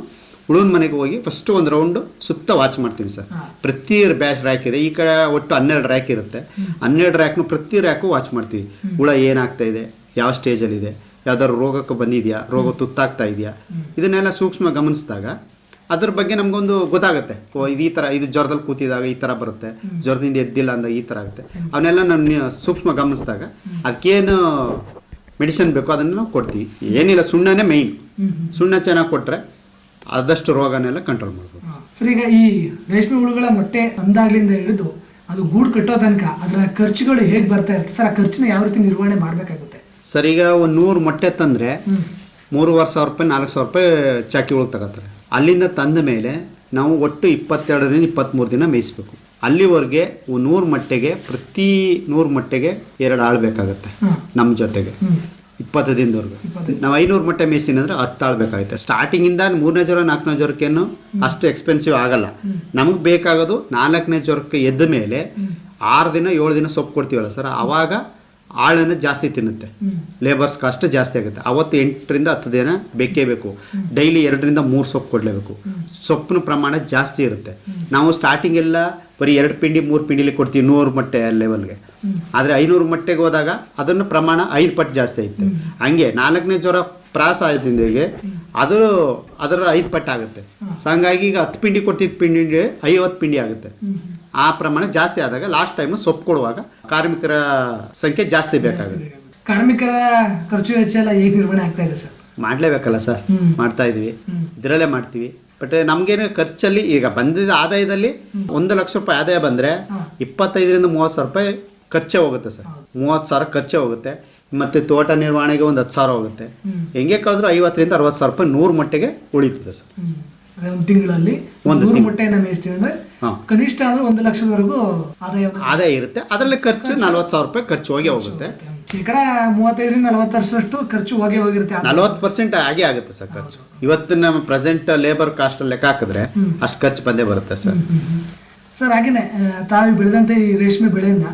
ಹುಳುವಿನ ಮನೆಗೆ ಹೋಗಿ ಫಸ್ಟ್ ಒಂದು ರೌಂಡು ಸುತ್ತ ವಾಚ್ ಮಾಡ್ತೀನಿ ಸರ್. ಪ್ರತಿ ಬ್ಯಾಚ್ ರ್ಯಾಕ್ ಇದೆ, ಈ ಕಡೆ ಒಟ್ಟು 12 ರ್ಯಾಕ್ ಇರುತ್ತೆ. 12 ರ್ಯಾಕ್ನು ಪ್ರತಿ ರ್ಯಾಕು ವಾಚ್ ಮಾಡ್ತೀವಿ. ಹುಳ ಏನಾಗ್ತಾ ಇದೆ, ಯಾವ ಸ್ಟೇಜಲ್ಲಿದೆ, ಯಾವ್ದಾದ್ರು ರೋಗಕ್ಕೆ ಬಂದಿದೆಯಾ, ರೋಗ ತುತ್ತಾಗ್ತಾ ಇದೆಯಾ, ಇದನ್ನೆಲ್ಲ ಸೂಕ್ಷ್ಮ ಗಮನಿಸಿದಾಗ ಅದ್ರ ಬಗ್ಗೆ ನಮಗೊಂದು ಗೊತ್ತಾಗುತ್ತೆ. ಇದು ಈ ಥರ, ಇದು ಜ್ವರದಲ್ಲಿ ಕೂತಿದಾಗ ಈ ಥರ ಬರುತ್ತೆ, ಜ್ವರದಿಂದ ಎದ್ದಿಲ್ಲ ಅಂದಾಗ ಈ ಥರ ಆಗುತ್ತೆ. ಅವನ್ನೆಲ್ಲ ನಾನು ಸೂಕ್ಷ್ಮ ಗಮನಿಸಿದಾಗ ಅದಕ್ಕೇನು ಮೆಡಿಸಿನ್ ಬೇಕೋ ಅದನ್ನು ನಾವು ಕೊಡ್ತೀವಿ. ಏನಿಲ್ಲ, ಸುಣ್ಣನೇ ಮೇಯ್ನ್. ಸುಣ್ಣ ಚೆನ್ನಾಗಿ ಕೊಟ್ಟರೆ ಆದಷ್ಟು ರೋಗನೆಲ್ಲ ಕಂಟ್ರೋಲ್ ಮಾಡ್ಬೋದು. ಸರ್, ಈಗ ಈ ರೇಷ್ಮೆ ಹುಳುಗಳ ಮೊಟ್ಟೆ ಅಂದಾಗ್ಲಿಂದ ಹಿಡಿದು ಅದು ಗೂಡು ಕಟ್ಟೋ ತನಕ ಅದರ ಖರ್ಚುಗಳು ಹೇಗೆ ಬರ್ತಾ ಇರುತ್ತೆ ಸರ್? ಆ ಖರ್ಚನ್ನ ಯಾವ ರೀತಿ ನಿರ್ವಹಣೆ ಮಾಡಬೇಕಾಗುತ್ತೆ ಸರ್? ಈಗ ಒಂದು 100 ಮೊಟ್ಟೆ ತಂದರೆ 3,500 ರೂಪಾಯಿ 4,000 ರೂಪಾಯಿ ಚಾಕಿ ಒಳಗೆ ತಗೋತಾರೆ. ಅಲ್ಲಿಂದ ತಂದ ಮೇಲೆ ನಾವು ಒಟ್ಟು 22ರಿಂದ 23 ದಿನ ಮೇಯಿಸ್ಬೇಕು. ಅಲ್ಲಿವರೆಗೆ 100 ಮೊಟ್ಟೆಗೆ ಪ್ರತಿ 100 ಮೊಟ್ಟೆಗೆ 2 ಆಳು ಬೇಕಾಗುತ್ತೆ ನಮ್ಮ ಜೊತೆಗೆ 20 ದಿನದವರೆಗೂ. ನಾವು 500 ಮೊಟ್ಟೆ ಮೇಯಿಸ್ತೀನಿ ಅಂದರೆ 10 ಆಳು ಬೇಕಾಗುತ್ತೆ. ಸ್ಟಾರ್ಟಿಂಗಿಂದ 3ನೇ ಜ್ವರ 4ನೇ ಜ್ವರಕ್ಕೇನು ಅಷ್ಟು ಎಕ್ಸ್ಪೆನ್ಸಿವ್ ಆಗಲ್ಲ. ನಮಗೆ ಬೇಕಾಗೋದು 4ನೇ ಜ್ವರಕ್ಕೆ ಎದ್ದ ಮೇಲೆ 6 ದಿನ 7 ದಿನ ಸೊಪ್ಪು ಕೊಡ್ತೀವಲ್ಲ ಸರ್, ಆವಾಗ ಆಳನ್ನು ಜಾಸ್ತಿ ತಿನ್ನುತ್ತೆ, ಲೇಬರ್ಸ್ ಕಾಸ್ಟ್ ಜಾಸ್ತಿ ಆಗುತ್ತೆ. ಅವತ್ತು 8ರಿಂದ 10 ದಿನ ಬೇಕೇ ಬೇಕು. ಡೈಲಿ 2ರಿಂದ 3 ಸೊಪ್ಪು ಕೊಡಲೇಬೇಕು. ಸೊಪ್ಪಿನ ಪ್ರಮಾಣ ಜಾಸ್ತಿ ಇರುತ್ತೆ. ನಾವು ಸ್ಟಾರ್ಟಿಂಗ್ ಎಲ್ಲ ಬರೀ 2 ಪಿಂಡಿ 3 ಪಿಂಡಿಲಿ ಕೊಡ್ತೀವಿ 100 ಮೊಟ್ಟೆ ಲೆವೆಲ್ಗೆ. ಆದರೆ 500 ಮೊಟ್ಟೆಗೆ ಹೋದಾಗ ಅದನ್ನು ಪ್ರಮಾಣ 5 ಪಟ್ಟು ಜಾಸ್ತಿ ಐತೆ. ಹಂಗೆ 4ನೇ ಜ್ವರ ಪ್ರಾಸ ಆಯ್ತಿಂದಿಗೆ ಅದರ 5 ಪಟ್ಟು ಆಗುತ್ತೆ. ಸೊ ಹಂಗಾಗಿ ಈಗ 10 ಪಿಂಡಿ ಕೊಡ್ತಿದ್ದ ಪಿಂಡಿ 50 ಪಿಂಡಿ ಆಗುತ್ತೆ. ಆ ಪ್ರಮಾಣ ಜಾಸ್ತಿ ಆದಾಗ ಲಾಸ್ಟ್ ಟೈಮ್ ಸೊಪ್ಪು ಕೊಡುವಾಗ ಕಾರ್ಮಿಕರ ಸಂಖ್ಯೆ ಜಾಸ್ತಿ ಬೇಕಾಗುತ್ತೆ. ಕಾರ್ಮಿಕರ ಖರ್ಚು ವೆಚ್ಚ ಎಲ್ಲ ಹೇಗೆ ನಿರ್ವಹಣೆ ಆಗ್ತಾ ಇದೆ ಸರ್? ಮಾಡಲೇಬೇಕಲ್ಲ ಸರ್, ಮಾಡ್ತಾ ಇದೀವಿ, ಇದರಲ್ಲೇ ಮಾಡ್ತೀವಿ. ಬಟ್ ನಮ್ಗೇನು ಖರ್ಚಲ್ಲಿ ಈಗ ಬಂದಿದ್ದ ಆದಾಯದಲ್ಲಿ 1 ಲಕ್ಷ ರೂಪಾಯಿ ಆದಾಯ ಬಂದರೆ 25ರಿಂದ 30 ಸಾವಿರ ರೂಪಾಯಿ ಖರ್ಚೇ ಹೋಗುತ್ತೆ ಸರ್. 30 ಸಾವಿರ ಖರ್ಚೇ ಹೋಗುತ್ತೆ. ಮತ್ತು ತೋಟ ನಿರ್ವಹಣೆಗೆ ಒಂದು 10 ಸಾವಿರ ಹೋಗುತ್ತೆ. ಹೆಂಗೆ ಕಳೆದ್ರು 50ರಿಂದ 60 ಸಾವಿರ ರೂಪಾಯಿ 100 ಮೊಟ್ಟೆಗೆ ಉಳಿತದೆ ಸರ್. ಒಂದು ತಿಂಗಳಲ್ಲಿ 100 ಮೊಟ್ಟೆನ ಮೇಯಿಸ್ತೀವಿ ಅಂದ್ರೆ ಕನಿಷ್ಠ ಅಂದ್ರೆ 1 ಲಕ್ಷದವರೆಗೂ ಆದಾಯ ಇರುತ್ತೆ. ಅದರಲ್ಲಿ ಖರ್ಚು 40 ಸಾವಿರ ರೂಪಾಯಿ ಖರ್ಚು ಹೋಗುತ್ತೆ. ಶೇಕಡ 35ರಿಂದ 40% ಖರ್ಚು ಹೋಗಿರುತ್ತೆ. 40% ಆಗೇ ಆಗುತ್ತೆ ಸರ್ ಖರ್ಚು. ಇವತ್ತಿನ ಪ್ರೆಸೆಂಟ್ ಲೇಬರ್ ಕಾಸ್ಟ್ ಲೆಕ್ಕ ಹಾಕಿದ್ರೆ ಅಷ್ಟು ಖರ್ಚು ಬಂದೇ ಬರುತ್ತೆ ಸರ್. ಸರ್ ಹಾಗೇನೆ ತಾವು ಬೆಳೆದಂತ ಈ ರೇಷ್ಮೆ ಬೆಳೆಯನ್ನ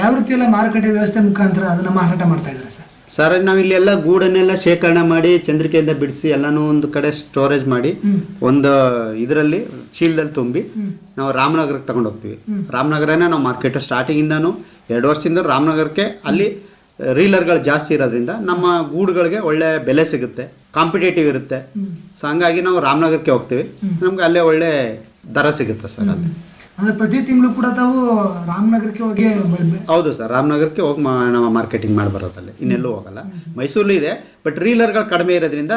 ಯಾವ ರೀತಿ ಎಲ್ಲ ಮಾರುಕಟ್ಟೆ ವ್ಯವಸ್ಥೆ ಮುಖಾಂತರ ಅದನ್ನ ಮಾರಾಟ ಮಾಡ್ತಾ ಇದ್ದಾರೆ ಸರ್? ಸರ್ ನಾವಿಲ್ಲಿ ಎಲ್ಲ ಗೂಡನ್ನೆಲ್ಲ ಶೇಖರಣೆ ಮಾಡಿ ಚಂದ್ರಿಕೆಯಿಂದ ಬಿಡಿಸಿ ಎಲ್ಲಾನು ಒಂದು ಕಡೆ ಸ್ಟೋರೇಜ್ ಮಾಡಿ ಒಂದು ಇದರಲ್ಲಿ ಚೀಲದಲ್ಲಿ ತುಂಬಿ ನಾವು ರಾಮನಗರಕ್ಕೆ ತಗೊಂಡು ಹೋಗ್ತೀವಿ. ರಾಮನಗರನೇ ನಾವು ಮಾರ್ಕೆಟ್ ಸ್ಟಾರ್ಟಿಂಗಿಂದಾನು 2 ವರ್ಷದಿಂದ ರಾಮನಗರಕ್ಕೆ ಅಲ್ಲಿ ರೀಲರ್ಗಳು ಜಾಸ್ತಿ ಇರೋದ್ರಿಂದ ನಮ್ಮ ಗೂಡುಗಳಿಗೆ ಒಳ್ಳೆ ಬೆಲೆ ಸಿಗುತ್ತೆ, ಕಾಂಪಿಟೇಟಿವ್ ಇರುತ್ತೆ. ಸೊ ಹಂಗಾಗಿ ನಾವು ರಾಮನಗರಕ್ಕೆ ಹೋಗ್ತೀವಿ, ನಮ್ಗೆ ಅಲ್ಲೇ ಒಳ್ಳೆ ದರ ಸಿಗುತ್ತೆ ಸರ್. ಅಲ್ಲಿ ಅಂದ್ರೆ ಪ್ರತಿ ತಿಂಗಳು ಕೂಡ ತಾವು ರಾಮನಗರಕ್ಕೆ ಹೋಗಿ? ಹೌದು ಸರ್, ರಾಮನಗರಕ್ಕೆ ಹೋಗಿ ನಾವು ಮಾರ್ಕೆಟಿಂಗ್ ಮಾಡಿ ಬರೋದಲ್ಲಿ, ಇನ್ನೆಲ್ಲೂ ಹೋಗಲ್ಲ. ಮೈಸೂರಲ್ಲಿ ಇದೆ, ಬಟ್ ರೀಲರ್ಗಳು ಕಡಿಮೆ ಇರೋದ್ರಿಂದ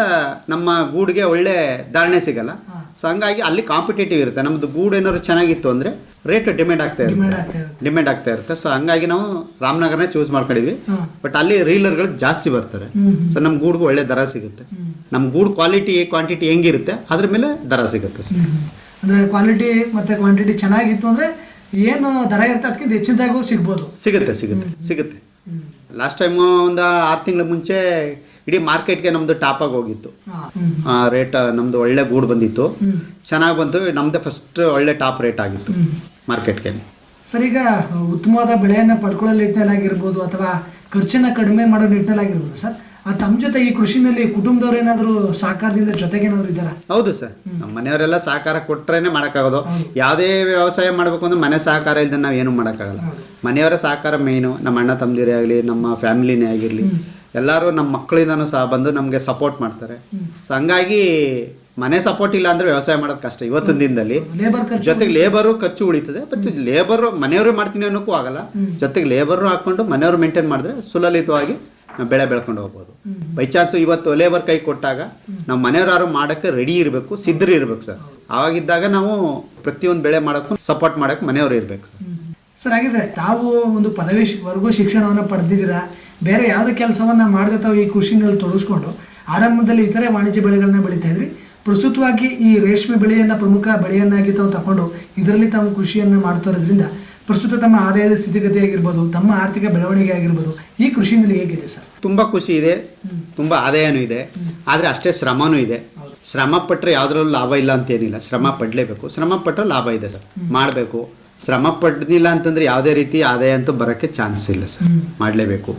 ನಮ್ಮ ಗೂಡಿಗೆ ಒಳ್ಳೆ ಧಾರಣೆ ಸಿಗಲ್ಲ. ಸೊ ಹಂಗಾಗಿ ಅಲ್ಲಿ ಕಾಂಪಿಟೇಟಿವ್ ಇರುತ್ತೆ. ನಮ್ಮದು ಗೂಡು ಏನಾದ್ರು ಚೆನ್ನಾಗಿತ್ತು ಅಂದರೆ ರೇಟ್ ಡಿಮ್ಯಾಂಡ್ ಆಗ್ತಾ ಇರುತ್ತೆ. ಸೊ ಹಂಗಾಗಿ ನಾವು ರಾಮನಗರನೇ ಚೂಸ್ ಮಾಡ್ಕೊಂಡಿದ್ವಿ. ಬಟ್ ಅಲ್ಲಿ ರೀಲರ್ಗಳು ಜಾಸ್ತಿ ಬರ್ತಾರೆ. ಸೊ ನಮ್ಮ ಗೂಡ್ಗೂ ಒಳ್ಳೆ ದರ ಸಿಗುತ್ತೆ. ನಮ್ಮ ಗೂಡು ಕ್ವಾಲಿಟಿ ಕ್ವಾಂಟಿಟಿ ಹೆಂಗಿರುತ್ತೆ ಅದ್ರ ಮೇಲೆ ದರ ಸಿಗುತ್ತೆ ಸರ್. ಅಂದ್ರೆ ಕ್ವಾಲಿಟಿ ಮತ್ತೆ ಕ್ವಾಂಟಿಟಿ ಚೆನ್ನಾಗಿತ್ತು ಅಂದ್ರೆ ಏನು ದರ ಇರುತ್ತೆ ಅದಕ್ಕಿಂತ ಹೆಚ್ಚಿನದಾಗೂ ಸಿಗುತ್ತೆ. ಲಾಸ್ಟ್ ಟೈಮ್ ಒಂದು 6 ತಿಂಗಳ ಮುಂಚೆ ಇಡೀ ಮಾರ್ಕೆಟ್ಗೆ ನಮ್ದು ಟಾಪ್ ಆಗಿ ಹೋಗಿತ್ತು ರೇಟ್. ನಮ್ದು ಒಳ್ಳೆ ಗೂಡು ಬಂದಿತ್ತು, ಚೆನ್ನಾಗಿ ಬಂತು. ನಮ್ದು ಫಸ್ಟ್ ಒಳ್ಳೆ ಟಾಪ್ ರೇಟ್ ಆಗಿತ್ತು ಮಾರ್ಕೆಟ್ಗೆ. ಸರ್ ಈಗ ಉತ್ತಮವಾದ ಬೆಳೆಯನ್ನ ಪಡ್ಕೊಳ್ಳೋ ನಿಟ್ಟಿನಲ್ಲಾಗಿರ್ಬೋದು ಅಥವಾ ಖರ್ಚನ್ನ ಕಡಿಮೆ ಮಾಡೋ ನಿಟ್ಟಿನಲ್ಲಾಗಿರ್ಬೋದು ಸರ್, ತಮ್ಮ ಜೊತೆ ಈ ಕೃಷಿನಲ್ಲಿ ಕುಟುಂಬದವ್ರು ಏನಾದ್ರು ಸಹಕಾರದಿಂದ ಜೊತೆಗೆ ಏನಾದ್ರು ಇದ್ದಾರಾ? ಹೌದು ಸರ್, ನಮ್ಮ ಮನೆಯವರೆಲ್ಲ ಸಹಕಾರ ಕೊಟ್ರೇನೆ ಮಾಡೋಕ್ಕಾಗೋದು. ಯಾವುದೇ ವ್ಯವಸಾಯ ಮಾಡಬೇಕು ಅಂದ್ರೆ ಮನೆ ಸಹಕಾರ ಇಲ್ಲದೆ ನಾವು ಏನು ಮಾಡೋಕ್ಕಾಗಲ್ಲ. ಮನೆಯವರ ಸಹಕಾರ ಮೇಯ್ನು. ನಮ್ಮ ಅಣ್ಣ ತಮ್ಮದಿರೇ ಆಗಲಿ, ನಮ್ಮ ಫ್ಯಾಮಿಲಿನೇ ಆಗಿರಲಿ, ಎಲ್ಲರೂ ನಮ್ಮ ಮಕ್ಕಳಿಂದನೂ ಸಹ ಬಂದು ನಮಗೆ ಸಪೋರ್ಟ್ ಮಾಡ್ತಾರೆ. ಸೊ ಹಂಗಾಗಿ ಮನೆ ಸಪೋರ್ಟ್ ಇಲ್ಲ ಅಂದ್ರೆ ವ್ಯವಸಾಯ ಮಾಡೋದು ಕಷ್ಟ ಇವತ್ತಿನ ದಿನದಲ್ಲಿ. ಜೊತೆಗೆ ಲೇಬರು ಖರ್ಚು ಉಳಿತದೆ. ಬಟ್ ಲೇಬರ್ ಮನೆಯವರು ಮಾಡ್ತೀನಿ ಅನ್ನೋಕ್ಕೂ ಆಗಲ್ಲ. ಜೊತೆಗೆ ಲೇಬರ್ ಹಾಕೊಂಡು ಮನೆಯವರು ಮೇಂಟೈನ್ ಮಾಡಿದ್ರೆ ಸುಲಲಿತವಾಗಿ ಬೆಳೆ ಬೆಳ್ಕೊಂಡು ಹೋಗ್ಬೋದು. ಬೈ ಚಾನ್ಸ್ ಇವತ್ತು ಲೇಬರ್ ಕೈ ಕೊಟ್ಟಾಗ ನಾವು ಮನೆಯವರು ಮಾಡೋಕ್ಕೆ ರೆಡಿ ಇರಬೇಕು, ಸಿದ್ಧರು ಇರಬೇಕು ಸರ್. ಆವಾಗಿದ್ದಾಗ ನಾವು ಪ್ರತಿಯೊಂದು ಬೆಳೆ ಮಾಡೋಕ್ಕೂ ಸಪೋರ್ಟ್ ಮಾಡೋಕ್ಕೆ ಮನೆಯವರು ಇರಬೇಕು ಸರ್. ಸರ್ ಹಾಗಿದ್ರೆ ತಾವು ಒಂದು ಪದವಿವರೆಗೂ ಶಿಕ್ಷಣವನ್ನು ಪಡೆದಿದ್ದೀರಾ, ಬೇರೆ ಯಾವುದೇ ಕೆಲಸವನ್ನ ಮಾಡದೆ ತಾವು ಈ ಕೃಷಿನಲ್ಲಿ ತೊಡಗಿಸ್ಕೊಂಡು ಆರಂಭದಲ್ಲಿ ಇತರೆ ವಾಣಿಜ್ಯ ಬೆಳೆಗಳನ್ನ ಬೆಳೀತಾ ಇದ್ರಿ. ಪ್ರಸ್ತುತವಾಗಿ ಈ ರೇಷ್ಮೆ ಬೆಳೆಯನ್ನ ಪ್ರಮುಖ ಬೆಳೆಯನ್ನಾಗಿ ತಾವು ತಗೊಂಡು ಇದರಲ್ಲಿ ತಾವು ಕೃಷಿಯನ್ನು ಮಾಡ್ತಾ ಇರೋದ್ರಿಂದ ಪ್ರಸ್ತುತ ತಮ್ಮ ಆದಾಯದ ಸ್ಥಿತಿಗತಿ ಆಗಿರ್ಬೋದು, ತಮ್ಮ ಆರ್ಥಿಕ ಬೆಳವಣಿಗೆ ಆಗಿರ್ಬೋದು, ಈ ಕೃಷಿನಲ್ಲಿ ಹೇಗಿದೆ ಸರ್? ತುಂಬಾ ಖುಷಿ ಇದೆ, ತುಂಬಾ ಆದಾಯನೂ ಇದೆ, ಆದ್ರೆ ಅಷ್ಟೇ ಶ್ರಮನೂ ಇದೆ. ಶ್ರಮ ಪಟ್ಟರೆ ಯಾವ್ದ್ರಲ್ಲೂ ಲಾಭ ಇಲ್ಲ ಅಂತ ಏನಿಲ್ಲ. ಶ್ರಮ ಪಡಲೇಬೇಕು. ಶ್ರಮ ಪಟ್ಟರೆ ಲಾಭ ಇದೆ ಸರ್, ಮಾಡಬೇಕು. ಶ್ರಮ ಪಡ್ಲಿಲ್ಲ ಅಂತಂದ್ರೆ ಯಾವುದೇ ರೀತಿ ಆದಾಯ ಅಂತೂ ಬರೋಕ್ಕೆ ಚಾನ್ಸ್ ಇಲ್ಲ ಸರ್, ಮಾಡಲೇಬೇಕು.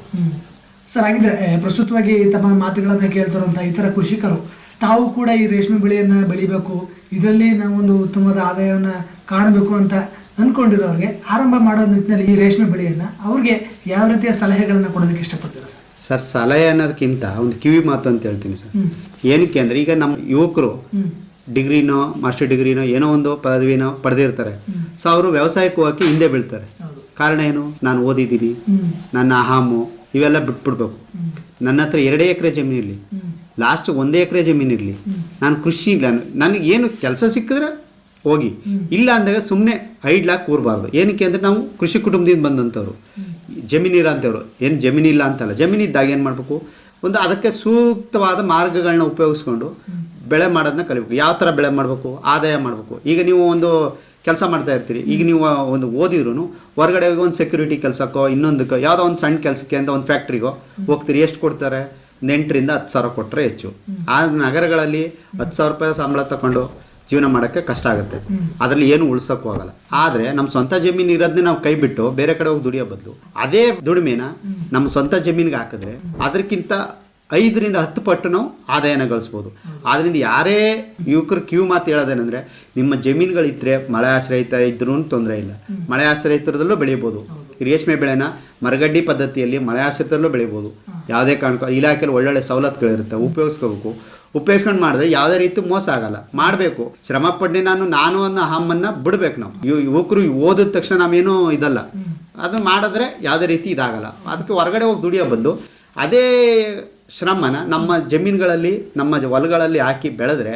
ಸರ್ ಹಾಗಿದ್ರೆ ಪ್ರಸ್ತುತವಾಗಿ ತಮ್ಮ ಮಾತುಗಳನ್ನು ಕೇಳ್ತಿರುವಂಥ ಇತರ ಕೃಷಿಕರು ತಾವು ಕೂಡ ಈ ರೇಷ್ಮೆ ಬೆಳೆಯನ್ನು ಬೆಳಿಬೇಕು, ಇದರಲ್ಲಿ ನಾವೊಂದು ಉತ್ತಮವಾದ ಆದಾಯವನ್ನು ಕಾಣಬೇಕು ಅಂತ ಅಂದ್ಕೊಂಡಿರೋರಿಗೆ ಆರಂಭ ಮಾಡೋ ನಿಟ್ಟಿನಲ್ಲಿ ಈ ರೇಷ್ಮೆ ಬೆಳೆಯನ್ನು ಅವ್ರಿಗೆ ಯಾವ ರೀತಿಯ ಸಲಹೆಗಳನ್ನು ಕೊಡೋದಕ್ಕೆ ಇಷ್ಟಪಡ್ತೀರಾ ಸರ್? ಸರ್ ಸಲಹೆ ಅನ್ನೋದಕ್ಕಿಂತ ಒಂದು ಕಿವಿ ಮಾತು ಅಂತ ಹೇಳ್ತೀನಿ ಸರ್. ಏನಕ್ಕೆ ಅಂದರೆ ಈಗ ನಮ್ಮ ಯುವಕರು ಡಿಗ್ರಿನೋ ಮಾಸ್ಟರ್ ಡಿಗ್ರಿನೋ ಏನೋ ಒಂದು ಪದವಿನೋ ಪಡೆದಿರ್ತಾರೆ. ಸೊ ಅವರು ವ್ಯವಸಾಯಕ್ಕೆ ಹೋಗೋಕ್ಕೆ ಹಿಂದೆ ಬೀಳ್ತಾರೆ. ಕಾರಣ ಏನು? ನಾನು ಓದಿದ್ದೀನಿ, ನನ್ನ ಅಹಾಮು ಇವೆಲ್ಲ ಬಿಟ್ಬಿಡ್ಬೇಕು. ನನ್ನ ಹತ್ರ 2 ಎಕರೆ ಜಮೀನಿರಲಿ, ಲಾಸ್ಟ್ 1 ಎಕರೆ ಜಮೀನಿರಲಿ, ನಾನು ಕೃಷಿ ಇಲ್ಲ, ನನಗೆ ಏನು ಕೆಲಸ ಸಿಕ್ಕಿದ್ರೆ ಹೋಗಿ, ಇಲ್ಲ ಅಂದಾಗ ಸುಮ್ಮನೆ ಐಡ್ಲಾಗಿ ಕೂರಬಾರ್ದು. ಏನಕ್ಕೆ ಅಂದರೆ ನಾವು ಕೃಷಿ ಕುಟುಂಬದಿಂದ ಬಂದಂಥವ್ರು, ಜಮೀನಿರ ಅಂತವ್ರು. ಏನು ಜಮೀನಿಲ್ಲ ಅಂತಲ್ಲ, ಜಮೀನಿದ್ದಾಗ ಏನು ಮಾಡಬೇಕು, ಒಂದು ಅದಕ್ಕೆ ಸೂಕ್ತವಾದ ಮಾರ್ಗಗಳನ್ನ ಉಪಯೋಗಿಸ್ಕೊಂಡು ಬೆಳೆ ಮಾಡೋದನ್ನ ಕಲಿಬೇಕು. ಯಾವ ಥರ ಬೆಳೆ ಮಾಡಬೇಕು, ಆದಾಯ ಮಾಡಬೇಕು. ಈಗ ನೀವು ಒಂದು ಕೆಲಸ ಮಾಡ್ತಾ ಇರ್ತೀರಿ, ಈಗ ನೀವು ಒಂದು ಓದಿದ್ರು ಹೊರಗಡೆ ಹೋಗಿ ಒಂದು ಸೆಕ್ಯೂರಿಟಿ ಕೆಲಸಕ್ಕೋ ಇನ್ನೊಂದಕ್ಕೋ ಯಾವುದೋ ಒಂದು ಸಣ್ಣ ಕೆಲಸಕ್ಕೆ ಅಂತ ಒಂದು ಫ್ಯಾಕ್ಟ್ರಿಗೋ ಹೋಗ್ತೀರಿ. ಎಷ್ಟು ಕೊಡ್ತಾರೆ? 8ರಿಂದ 10 ಸಾವಿರ ಕೊಟ್ಟರೆ ಹೆಚ್ಚು. ಆ ನಗರಗಳಲ್ಲಿ 10 ಸಾವಿರ ರೂಪಾಯಿ ಸಂಬಳ ತಗೊಂಡು ಜೀವನ ಮಾಡೋಕ್ಕೆ ಕಷ್ಟ ಆಗುತ್ತೆ. ಅದರಲ್ಲಿ ಏನು ಉಳ್ಸೋಕ್ಕೂ ಆಗಲ್ಲ. ಆದರೆ ನಮ್ಮ ಸ್ವಂತ ಜಮೀನು ಇರೋದನ್ನೇ ನಾವು ಕೈ ಬಿಟ್ಟು ಬೇರೆ ಕಡೆ ಹೋಗಿ ದುಡಿಯೋ ಬದಲು ಅದೇ ದುಡಿಮೆನ ನಮ್ಮ ಸ್ವಂತ ಜಮೀನಿಗೆ ಹಾಕಿದ್ರೆ ಅದಕ್ಕಿಂತ 5ರಿಂದ 10 ಪಟ್ಟು ನಾವು ಆದಾಯನ ಗಳಿಸ್ಬೋದು. ಆದ್ದರಿಂದ ಯಾರೇ ಯುವಕರು ಕಿವಿ ಮಾತು ಹೇಳೋದೇನೆಂದರೆ, ನಿಮ್ಮ ಜಮೀನುಗಳಿದ್ದರೆ ಮಳೆ ಆಶ್ರಯಿತ ಇದ್ರೂ ತೊಂದರೆ ಇಲ್ಲ, ಮಳೆ ಆಶ್ರಯಿತರದಲ್ಲೂ ಬೆಳಿಬೋದು. ರೇಷ್ಮೆ ಬೆಳೆನ ಮರಗಡ್ಡಿ ಪದ್ಧತಿಯಲ್ಲಿ ಮಳೆ ಆಶ್ರಿತದಲ್ಲೂ ಬೆಳಿಬೋದು. ಯಾವುದೇ ಕಾರಣಕ್ಕೂ ಇಲಾಖೆಯಲ್ಲಿ ಒಳ್ಳೊಳ್ಳೆ ಸವಲತ್ತುಗಳಿರುತ್ತೆ, ಉಪಯೋಗಿಸ್ಕೋಬೇಕು. ಉಪಯೋಗಿಸ್ಕೊಂಡು ಮಾಡಿದ್ರೆ ಯಾವುದೇ ರೀತಿ ಮೋಸ ಆಗಲ್ಲ. ಮಾಡಬೇಕು, ಶ್ರಮ ಪಟ್ಟು ನಾನು ಅನ್ನೋ ಹಮ್ಮನ್ನು ಬಿಡ್ಬೇಕು. ನಾವು ಯುವಕರು ಓದಿದ ತಕ್ಷಣ ನಾವೇನು ಇದಲ್ಲ, ಅದನ್ನು ಮಾಡಿದ್ರೆ ಯಾವುದೇ ರೀತಿ ಇದಾಗಲ್ಲ. ಅದಕ್ಕೆ ಹೊರಗಡೆ ಹೋಗಿ ದುಡಿಯೋ ಬದಲು ಅದೇ ಶ್ರಮನ ನಮ್ಮ ಜಮೀನುಗಳಲ್ಲಿ ನಮ್ಮ ಹೊಲಗಳಲ್ಲಿ ಹಾಕಿ ಬೆಳೆದ್ರೆ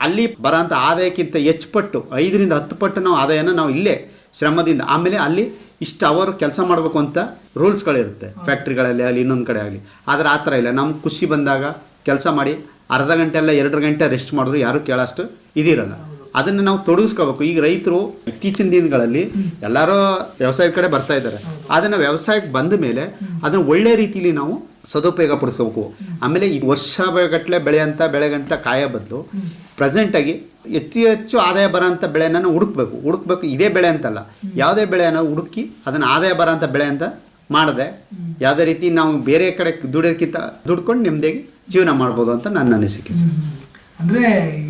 ಅಲ್ಲಿ ಬರೋಂಥ ಆದಾಯಕ್ಕಿಂತ ಹೆಚ್ಚು ಪಟ್ಟು 5ರಿಂದ 10 ಪಟ್ಟು ನಾವು ಆದಾಯನ ನಾವು ಇಲ್ಲೇ ಶ್ರಮದಿಂದ, ಆಮೇಲೆ ಅಲ್ಲಿ ಇಷ್ಟು ಅವರು ಕೆಲಸ ಮಾಡಬೇಕು ಅಂತ ರೂಲ್ಸ್ಗಳಿರುತ್ತೆ ಫ್ಯಾಕ್ಟ್ರಿಗಳಲ್ಲಿ ಆಗಲಿ ಇನ್ನೊಂದು ಕಡೆ ಆಗಲಿ. ಆದರೆ ಆ ಥರ ಇಲ್ಲ. ನಮ್ಮ ಖುಷಿ ಬಂದಾಗ ಕೆಲಸ ಮಾಡಿ ಅರ್ಧ ಗಂಟೆ ಅಲ್ಲ 2 ಗಂಟೆ ರೆಸ್ಟ್ ಮಾಡಿದ್ರು ಯಾರು ಕೇಳೋಷ್ಟು ಇದಿರಲ್ಲ. ಅದನ್ನು ನಾವು ತೊಡಗಿಸ್ಕೋಬೇಕು. ಈಗ ರೈತರು ಇತ್ತೀಚಿನ ದಿನಗಳಲ್ಲಿ ಎಲ್ಲರೂ ವ್ಯವಸಾಯದ ಕಡೆ ಬರ್ತಾ ಇದ್ದಾರೆ. ಅದನ್ನು ವ್ಯವಸಾಯಕ್ಕೆ ಬಂದ ಮೇಲೆ ಅದನ್ನು ಒಳ್ಳೆ ರೀತಿಯಲ್ಲಿ ನಾವು ಸದುಪಯೋಗ ಪಡಿಸ್ಕೋಬೇಕು. ಆಮೇಲೆ ಈ ವರ್ಷಗಟ್ಟಲೆ ಬೆಳೆಗಂತ ಕಾಯೋ ಬದಲು ಪ್ರೆಸೆಂಟಾಗಿ ಹೆಚ್ಚು ಆದಾಯ ಬರೋಂಥ ಬೆಳೆನ ಹುಡುಕ್ಬೇಕು. ಇದೇ ಬೆಳೆ ಅಂತಲ್ಲ, ಯಾವುದೇ ಬೆಳೆನ ಹುಡುಕಿ ಅದನ್ನು ಆದಾಯ ಬರೋಂಥ ಬೆಳೆ ಅಂತ ಮಾಡದೆ ಯಾವುದೇ ರೀತಿ ನಾವು ಬೇರೆ ಕಡೆ ದುಡಿಯೋದಕ್ಕಿಂತ ದುಡ್ಕೊಂಡು ನೆಮ್ಮದಿಯಾಗಿ ಜೀವನ ಮಾಡ್ಬೋದು ಅಂತ ನನ್ನ ಅನಿಸಿಕೆ. ಅಂದ್ರೆ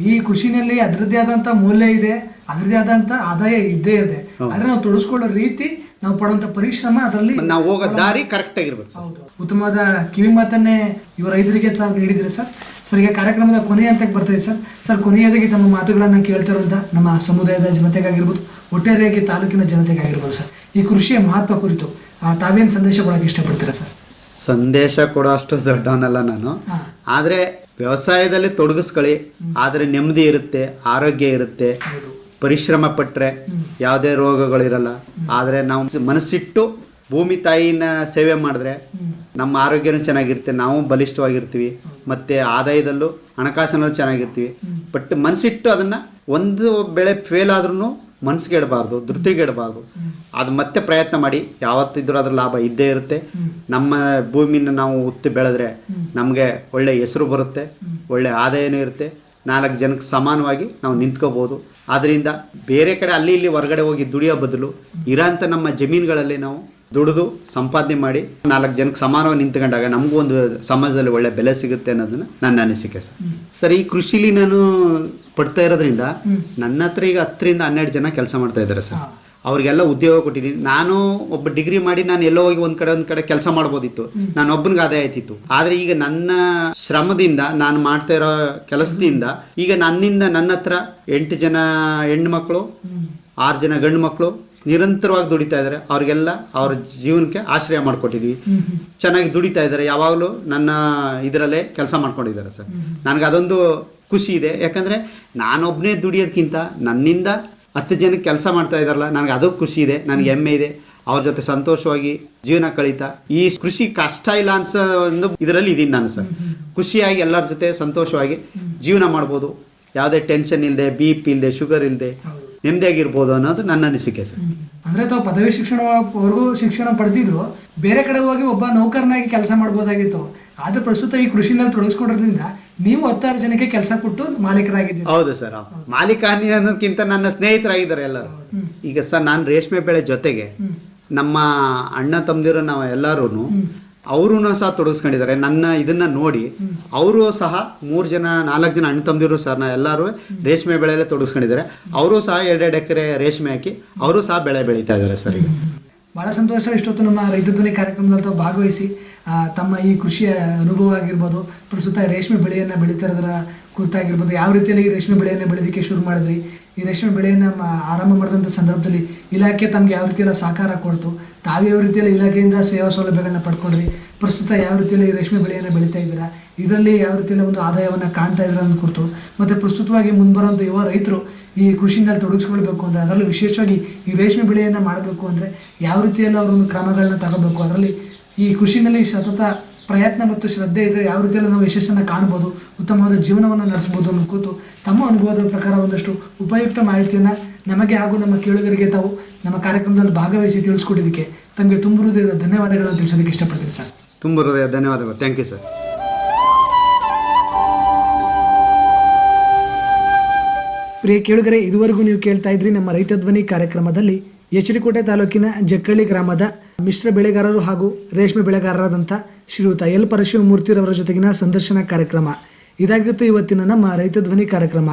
ಈ ಕೃಷಿನಲ್ಲಿ ಅದರದ್ದೇ ಆದಂತ ಮೂಲ್ಯ ಇದೆ, ಅದರದ್ದೇ ಆದಂತ ಆದಾಯ ಇದ್ದೇ ಇದೆ. ಆದ್ರೆ ನಾವು ತೊಡಗಿಸ್ಕೊಳ್ಳೋ ರೀತಿ, ನಾವು ಪಡುವಂತ ಪರಿಶ್ರಮ, ಅದರಲ್ಲಿ ನಾವು ಹೋಗೋ ದಾರಿ ಕರೆಕ್ಟ್ ಆಗಿರ್ಬೇಕು. ಹೌದು, ಉತ್ತಮವಾದ ಕಿವಿ ಮಾತನ್ನೇ ಇವ ರೈತರಿಗೆ ತಾವು ನೀಡಿದ್ರೆ ಸರ್. ಸರ್, ಈಗ ಕಾರ್ಯಕ್ರಮದ ಕೊನೆಯ ಹಂತಕ್ಕೆ ಬರ್ತಾಯಿದೆ ಸರ್. ಕೊನೆಯದಾಗಿ ತಮ್ಮ ಮಾತುಗಳನ್ನು ಕೇಳ್ತಿರುವಂಥ ನಮ್ಮ ಸಮುದಾಯದ ಜನತೆಗಾಗಿರ್ಬೋದು, ಒಟ್ಟಾರೆಯಾಗಿ ತಾಲೂಕಿನ ಜನತೆಗಾಗಿರ್ಬೋದು ಸರ್, ಈ ಕೃಷಿಯ ಮಹತ್ವ ಕುರಿತು ತಾವೇನು ಸಂದೇಶ ಕೊಡೋಕೆ ಇಷ್ಟಪಡ್ತೀರಾ ಸರ್? ಸಂದೇಶ ಕೊಡೋ ಅಷ್ಟು ದೊಡ್ಡವನಲ್ಲ ನಾನು. ಆದರೆ ವ್ಯವಸಾಯದಲ್ಲಿ ತೊಡಗಿಸ್ಕೊಳ್ಳಿ, ಆದರೆ ನೆಮ್ಮದಿ ಇರುತ್ತೆ, ಆರೋಗ್ಯ ಇರುತ್ತೆ. ಪರಿಶ್ರಮ ಪಟ್ಟರೆ ಯಾವುದೇ ರೋಗಗಳಿರಲ್ಲ. ಆದರೆ ನಾವು ಮನಸ್ಸಿಟ್ಟು ಭೂಮಿ ತಾಯಿನ ಸೇವೆ ಮಾಡಿದ್ರೆ ನಮ್ಮ ಆರೋಗ್ಯನೂ ಚೆನ್ನಾಗಿರುತ್ತೆ, ನಾವು ಬಲಿಷ್ಠವಾಗಿರ್ತೀವಿ, ಮತ್ತು ಆದಾಯದಲ್ಲೂ ಹಣಕಾಸಿನಲ್ಲೂ ಚೆನ್ನಾಗಿರ್ತೀವಿ. ಬಟ್ ಮನಸ್ಸಿಟ್ಟು ಅದನ್ನು ಒಂದು ಬೆಳೆ ಫೇಲ್ ಆದ್ರೂ ಮನಸ್ಸಿಗೆಡಬಾರ್ದು, ಧೃತಿಗೆಡಬಾರ್ದು. ಅದು ಮತ್ತೆ ಪ್ರಯತ್ನ ಮಾಡಿ, ಯಾವತ್ತಿದ್ರೂ ಅದ್ರ ಲಾಭ ಇದ್ದೇ ಇರುತ್ತೆ. ನಮ್ಮ ಭೂಮಿನ ನಾವು ಉತ್ತು ಬೆಳೆದ್ರೆ ನಮಗೆ ಒಳ್ಳೆ ಹೆಸರು ಬರುತ್ತೆ, ಒಳ್ಳೆ ಆದಾಯನೂ ಇರುತ್ತೆ, 4 ಜನಕ್ಕೆ ಸಮಾನವಾಗಿ ನಾವು ನಿಂತ್ಕೋಬೋದು. ಆದ್ದರಿಂದ ಬೇರೆ ಕಡೆ ಅಲ್ಲಿ ಇಲ್ಲಿ ಹೊರಗಡೆ ಹೋಗಿ ದುಡಿಯೋ ಬದಲು ಇರೋಂಥ ನಮ್ಮ ಜಮೀನುಗಳಲ್ಲಿ ನಾವು ದುಡಿದು ಸಂಪಾದನೆ ಮಾಡಿ 4 ಜನಕ್ಕೆ ಸಮಾನವಾಗಿ ನಿಂತ್ಕೊಂಡಾಗ ನಮಗೂ ಒಂದು ಸಮಾಜದಲ್ಲಿ ಒಳ್ಳೆ ಬೆಲೆ ಸಿಗುತ್ತೆ ಅನ್ನೋದನ್ನ ನನ್ನ ಅನಿಸಿಕೆ ಸರ್. ಈ ಕೃಷಿಲಿ ನಾನು ಪಡ್ತಾ ಇರೋದ್ರಿಂದ ನನ್ನ ಹತ್ರ ಈಗ 10ರಿಂದ 12 ಜನ ಕೆಲಸ ಮಾಡ್ತಾ ಇದ್ದಾರೆ ಸರ್. ಅವ್ರಿಗೆಲ್ಲ ಉದ್ಯೋಗ ಕೊಟ್ಟಿದ್ದೀನಿ. ನಾನು ಒಬ್ಬ ಡಿಗ್ರಿ ಮಾಡಿ ನಾನು ಎಲ್ಲೋ ಹೋಗಿ ಒಂದ್ ಕಡೆ ಕೆಲಸ ಮಾಡ್ಬೋದಿತ್ತು, ನಾನು ಒಬ್ಬನಿಗೆ ಆದಾಯ ಆಯ್ತಿತ್ತು. ಆದ್ರೆ ಈಗ ನನ್ನ ಶ್ರಮದಿಂದ ನಾನು ಮಾಡ್ತಾ ಇರೋ ಕೆಲಸದಿಂದ ಈಗ ನನ್ನ ಹತ್ರ 8 ಜನ ಹೆಣ್ಣು ಮಕ್ಕಳು, 6 ಜನ ಗಂಡು ಮಕ್ಕಳು ನಿರಂತರವಾಗಿ ದುಡಿತಾ ಇದ್ದಾರೆ. ಅವ್ರಿಗೆಲ್ಲ ಅವ್ರ ಜೀವನಕ್ಕೆ ಆಶ್ರಯ ಮಾಡಿಕೊಟ್ಟಿದ್ವಿ. ಚೆನ್ನಾಗಿ ದುಡಿತಾ ಇದ್ದಾರೆ, ಯಾವಾಗಲೂ ನನ್ನ ಇದರಲ್ಲೇ ಕೆಲಸ ಮಾಡ್ಕೊಂಡಿದ್ದಾರೆ ಸರ್. ನನಗೆ ಅದೊಂದು ಖುಷಿ ಇದೆ. ಯಾಕಂದರೆ ನಾನೊಬ್ಬನೇ ದುಡಿಯೋದಕ್ಕಿಂತ ನನ್ನಿಂದ 10 ಜನಕ್ಕೆ ಕೆಲಸ ಮಾಡ್ತಾ ಇದ್ದಾರಲ್ಲ, ನನಗೆ ಅದು ಖುಷಿ ಇದೆ, ನನಗೆ ಹೆಮ್ಮೆ ಇದೆ. ಅವ್ರ ಜೊತೆ ಸಂತೋಷವಾಗಿ ಜೀವನ ಕಳೀತಾ, ಈ ಕೃಷಿ ಕಷ್ಟ ಇಲ್ಲ ಅನ್ಸೋ ಒಂದು ಇದರಲ್ಲಿ ಇದೀನಿ ನಾನು ಸರ್. ಖುಷಿಯಾಗಿ ಎಲ್ಲರ ಜೊತೆ ಸಂತೋಷವಾಗಿ ಜೀವನ ಮಾಡ್ಬೋದು, ಯಾವುದೇ ಟೆನ್ಷನ್ ಇಲ್ಲದೆ, BP ಇಲ್ಲದೆ, ಶುಗರ್ ಇಲ್ಲದೆ ನೆಮ್ಮದಿಯಾಗಿರ್ಬೋದು ಅನ್ನೋದು ನನ್ನ ಅನಿಸಿಕೆ ಸರ್. ಅಂದ್ರೆ ತಾವು ಪದವಿ ಶಿಕ್ಷಣವರೆಗೂ ಶಿಕ್ಷಣ ಪಡೆದಿದ್ರು, ಬೇರೆ ಕಡೆ ಹೋಗಿ ಒಬ್ಬ ನೌಕರನಾಗಿ ಕೆಲಸ ಮಾಡ್ಬೋದಾಗಿತ್ತು. ಆದ್ರೆ ಪ್ರಸ್ತುತ ಈ ಕೃಷಿನಲ್ಲಿ ತೊಡಗಿಸ್ಕೊಡೋದ್ರಿಂದ ನೀವು 16 ಜನಕ್ಕೆ ಕೆಲಸ ಕೊಟ್ಟು ಮಾಲೀಕರಾಗಿದ್ದೀರಿ. ಹೌದು ಸರ್. ಮಾಲೀಕಾನಿ ಅನ್ನೋದಕ್ಕಿಂತ ನನ್ನ ಸ್ನೇಹಿತರಾಗಿದ್ದಾರೆ ಎಲ್ಲರೂ. ಈಗ ಸರ್ ನಾನು ರೇಷ್ಮೆ ಬೆಳೆ ಜೊತೆಗೆ ನಮ್ಮ ಅಣ್ಣ ತಮ್ಮದಿರು ನಾವು ಎಲ್ಲರೂ ಅವರು ಸಹ ತೊಡಗಿಸ್ಕೊಂಡಿದ್ದಾರೆ. ನನ್ನ ಇದನ್ನ ನೋಡಿ ಅವರು ಸಹ 3 ಜನ 4 ಜನ ಅಣ್ಣ ತಮ್ಮದಿರು ಸರ್ ಎಲ್ಲರೂ ರೇಷ್ಮೆ ಬೆಳೆಯಲ್ಲೇ ತೊಡಗಿಸ್ಕೊಂಡಿದ್ದಾರೆ. ಅವರು ಸಹ 2 ಎಕರೆ ರೇಷ್ಮೆ ಹಾಕಿ ಅವರು ಸಹ ಬೆಳೆ ಬೆಳೀತಾ ಇದ್ದಾರೆ ಸರ್. ಈಗ ಬಹಳ ಸಂತೋಷ. ಇಷ್ಟೊತ್ತು ನಮ್ಮ ರೈತ ಧ್ವನಿ ಕಾರ್ಯಕ್ರಮದಲ್ಲಿ ಭಾಗವಹಿಸಿ ತಮ್ಮ ಈ ಕೃಷಿಯ ಅನುಭವ ಆಗಿರ್ಬೋದು, ಪ್ರಸ್ತುತ ರೇಷ್ಮೆ ಬೆಳೆಯನ್ನು ಬೆಳೀತಿರೋದರ ಕುರಿತಾಗಿರ್ಬೋದು, ಯಾವ ರೀತಿಯಲ್ಲಿ ಈ ರೇಷ್ಮೆ ಬೆಳೆಯನ್ನು ಬೆಳೆಯೋದಕ್ಕೆ ಶುರು ಮಾಡಿದ್ರಿ, ಈ ರೇಷ್ಮೆ ಬೆಳೆಯನ್ನು ಆರಂಭ ಮಾಡಿದಂಥ ಸಂದರ್ಭದಲ್ಲಿ ಇಲಾಖೆ ತಮಗೆ ಯಾವ ರೀತಿಯೆಲ್ಲ ಸಹಕಾರ ಕೊಡ್ತು, ತಾವು ಯಾವ ರೀತಿಯಲ್ಲಿ ಇಲಾಖೆಯಿಂದ ಸೇವಾ ಸೌಲಭ್ಯಗಳನ್ನ ಪಡ್ಕೊಂಡ್ರಿ, ಪ್ರಸ್ತುತ ಯಾವ ರೀತಿಯಲ್ಲಿ ಈ ರೇಷ್ಮೆ ಬೆಳೆಯನ್ನು ಬೆಳೀತಾ ಇದ್ದೀರಾ, ಇದರಲ್ಲಿ ಯಾವ ರೀತಿಯಲ್ಲಿ ಒಂದು ಆದಾಯವನ್ನು ಕಾಣ್ತಾ ಇದ್ದೀರಾ ಅನ್ನೋ ಕುರಿತು, ಮತ್ತು ಪ್ರಸ್ತುತವಾಗಿ ಮುಂಬರುವಂಥ ಯುವ ರೈತರು ಈ ಕೃಷಿನಲ್ಲಿ ತೊಡಗಿಸ್ಕೊಳ್ಬೇಕು ಅಂದರೆ, ಅದರಲ್ಲೂ ವಿಶೇಷವಾಗಿ ಈ ರೇಷ್ಮೆ ಬೆಳೆಯನ್ನು ಮಾಡಬೇಕು ಅಂದರೆ ಯಾವ ರೀತಿಯಲ್ಲಿ ಅವರೊಂದು ಕ್ರಮಗಳನ್ನ ತಗೋಬೇಕು, ಅದರಲ್ಲಿ ಈ ಕೃಷಿನಲ್ಲಿ ಸತತ ಪ್ರಯತ್ನ ಮತ್ತು ಶ್ರದ್ಧೆ ಇದ್ದರೆ ಯಾವ ರೀತಿಯಲ್ಲಿ ನಾವು ಯಶಸ್ಸನ್ನು ಕಾಣ್ಬೋದು, ಉತ್ತಮವಾದ ಜೀವನವನ್ನು ನಡೆಸ್ಬೋದು ಅನ್ನೋ ಕೂತು ತಮ್ಮ ಅನುಭವದ ಪ್ರಕಾರ ಒಂದಷ್ಟು ಉಪಯುಕ್ತ ಮಾಹಿತಿಯನ್ನು ನಮಗೆ ಹಾಗೂ ನಮ್ಮ ಕೇಳುಗರಿಗೆ ತಾವು ನಮ್ಮ ಕಾರ್ಯಕ್ರಮದಲ್ಲಿ ಭಾಗವಹಿಸಿ ತಿಳಿಸ್ಕೊಟ್ಟಿದ್ದಕ್ಕೆ ತಮಗೆ ತುಂಬ ಹೃದಯದ ಧನ್ಯವಾದಗಳನ್ನು ತಿಳಿಸೋದಕ್ಕೆ ಇಷ್ಟಪಡ್ತೀನಿ ಸರ್. ತುಂಬ ಹೃದಯ ಧನ್ಯವಾದಗಳು. Thank you sir. ಪ್ರಿಯ ಕೇಳುಗರೆ, ಇದುವರೆಗೂ ನೀವು ಕೇಳ್ತಾ ಇದ್ರಿ ನಮ್ಮ ರೈತ ಧ್ವನಿ ಕಾರ್ಯಕ್ರಮದಲ್ಲಿ ಎಚ್.ಡಿ. ತಾಲೂಕಿನ ಜಕ್ಕಳ್ಳಿ ಗ್ರಾಮದ ಮಿಶ್ರ ಬೆಳೆಗಾರರು ಹಾಗೂ ರೇಷ್ಮೆ ಬೆಳೆಗಾರರಾದಂಥ ಶ್ರೀಯುತ ಎಲ್ ಪರಶಿವಮೂರ್ತಿರವರ ಜೊತೆಗಿನ ಸಂದರ್ಶನ ಕಾರ್ಯಕ್ರಮ ಇದಾಗಿತ್ತು ಇವತ್ತಿನ ನಮ್ಮ ರೈತ ಧ್ವನಿ ಕಾರ್ಯಕ್ರಮ.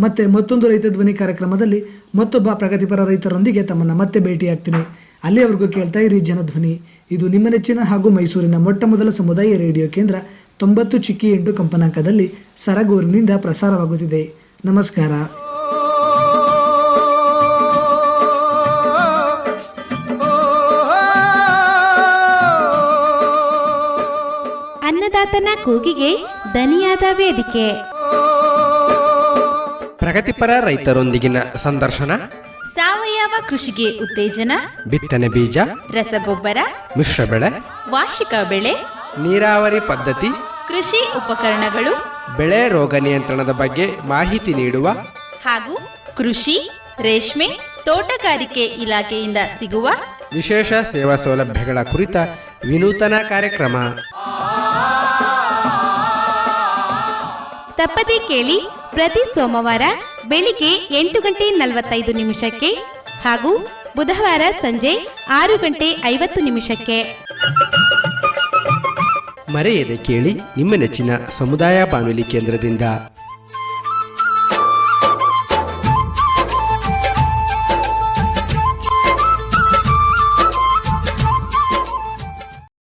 ಮತ್ತೆ ಮತ್ತೊಂದು ರೈತ ಧ್ವನಿ ಕಾರ್ಯಕ್ರಮದಲ್ಲಿ ಮತ್ತೊಬ್ಬ ಪ್ರಗತಿಪರ ರೈತರೊಂದಿಗೆ ತಮ್ಮನ್ನು ಮತ್ತೆ ಭೇಟಿಯಾಗ್ತೀನಿ. ಅಲ್ಲಿಯವರೆಗೂ ಕೇಳ್ತಾ ಇರಿ ಜನಧ್ವನಿ. ಇದು ನಿಮ್ಮ ನೆಚ್ಚಿನ ಹಾಗೂ ಮೈಸೂರಿನ ಮೊಟ್ಟ ಮೊದಲ ಸಮುದಾಯ ರೇಡಿಯೋ ಕೇಂದ್ರ 90.8 ಕಂಪನಾಂಕದಲ್ಲಿ ಸರಗೂರಿನಿಂದ ಪ್ರಸಾರವಾಗುತ್ತಿದೆ. ನಮಸ್ಕಾರ. ಅನ್ನದಾತನ ಕೂಗಿಗೆ ದನಿಯಾದ ವೇದಿಕೆ. ಪ್ರಗತಿಪರ ರೈತರೊಂದಿಗಿನ ಸಂದರ್ಶನ, ಸಾವಯವ ಕೃಷಿಗೆ ಉತ್ತೇಜನ, ಬಿತ್ತನೆ ಬೀಜ, ರಸಗೊಬ್ಬರ, ಮಿಶ್ರ ಬೆಳೆ, ವಾರ್ಷಿಕ ಬೆಳೆ, ನೀರಾವರಿ ಪದ್ಧತಿ, ಕೃಷಿ ಉಪಕರಣಗಳು, ಬೆಳೆ ರೋಗ ನಿಯಂತ್ರಣದ ಬಗ್ಗೆ ಮಾಹಿತಿ ನೀಡುವ ಹಾಗೂ ಕೃಷಿ, ರೇಷ್ಮೆ, ತೋಟಗಾರಿಕೆ ಇಲಾಖೆಯಿಂದ ಸಿಗುವ ವಿಶೇಷ ಸೇವಾ ಸೌಲಭ್ಯಗಳ ಕುರಿತ ವಿನೂತನ ಕಾರ್ಯಕ್ರಮ. ತಪ್ಪದೇ ಕೇಳಿ ಪ್ರತಿ ಸೋಮವಾರ ಬೆಳಿಗ್ಗೆ 8:45 ಹಾಗೂ ಬುಧವಾರ ಸಂಜೆ 6:50. ಮರೆಯದೆ ಕೇಳಿ ನಿಮ್ಮ ನೆಚ್ಚಿನ ಸಮುದಾಯ ಬಾನುಲಿ ಕೇಂದ್ರದಿಂದ.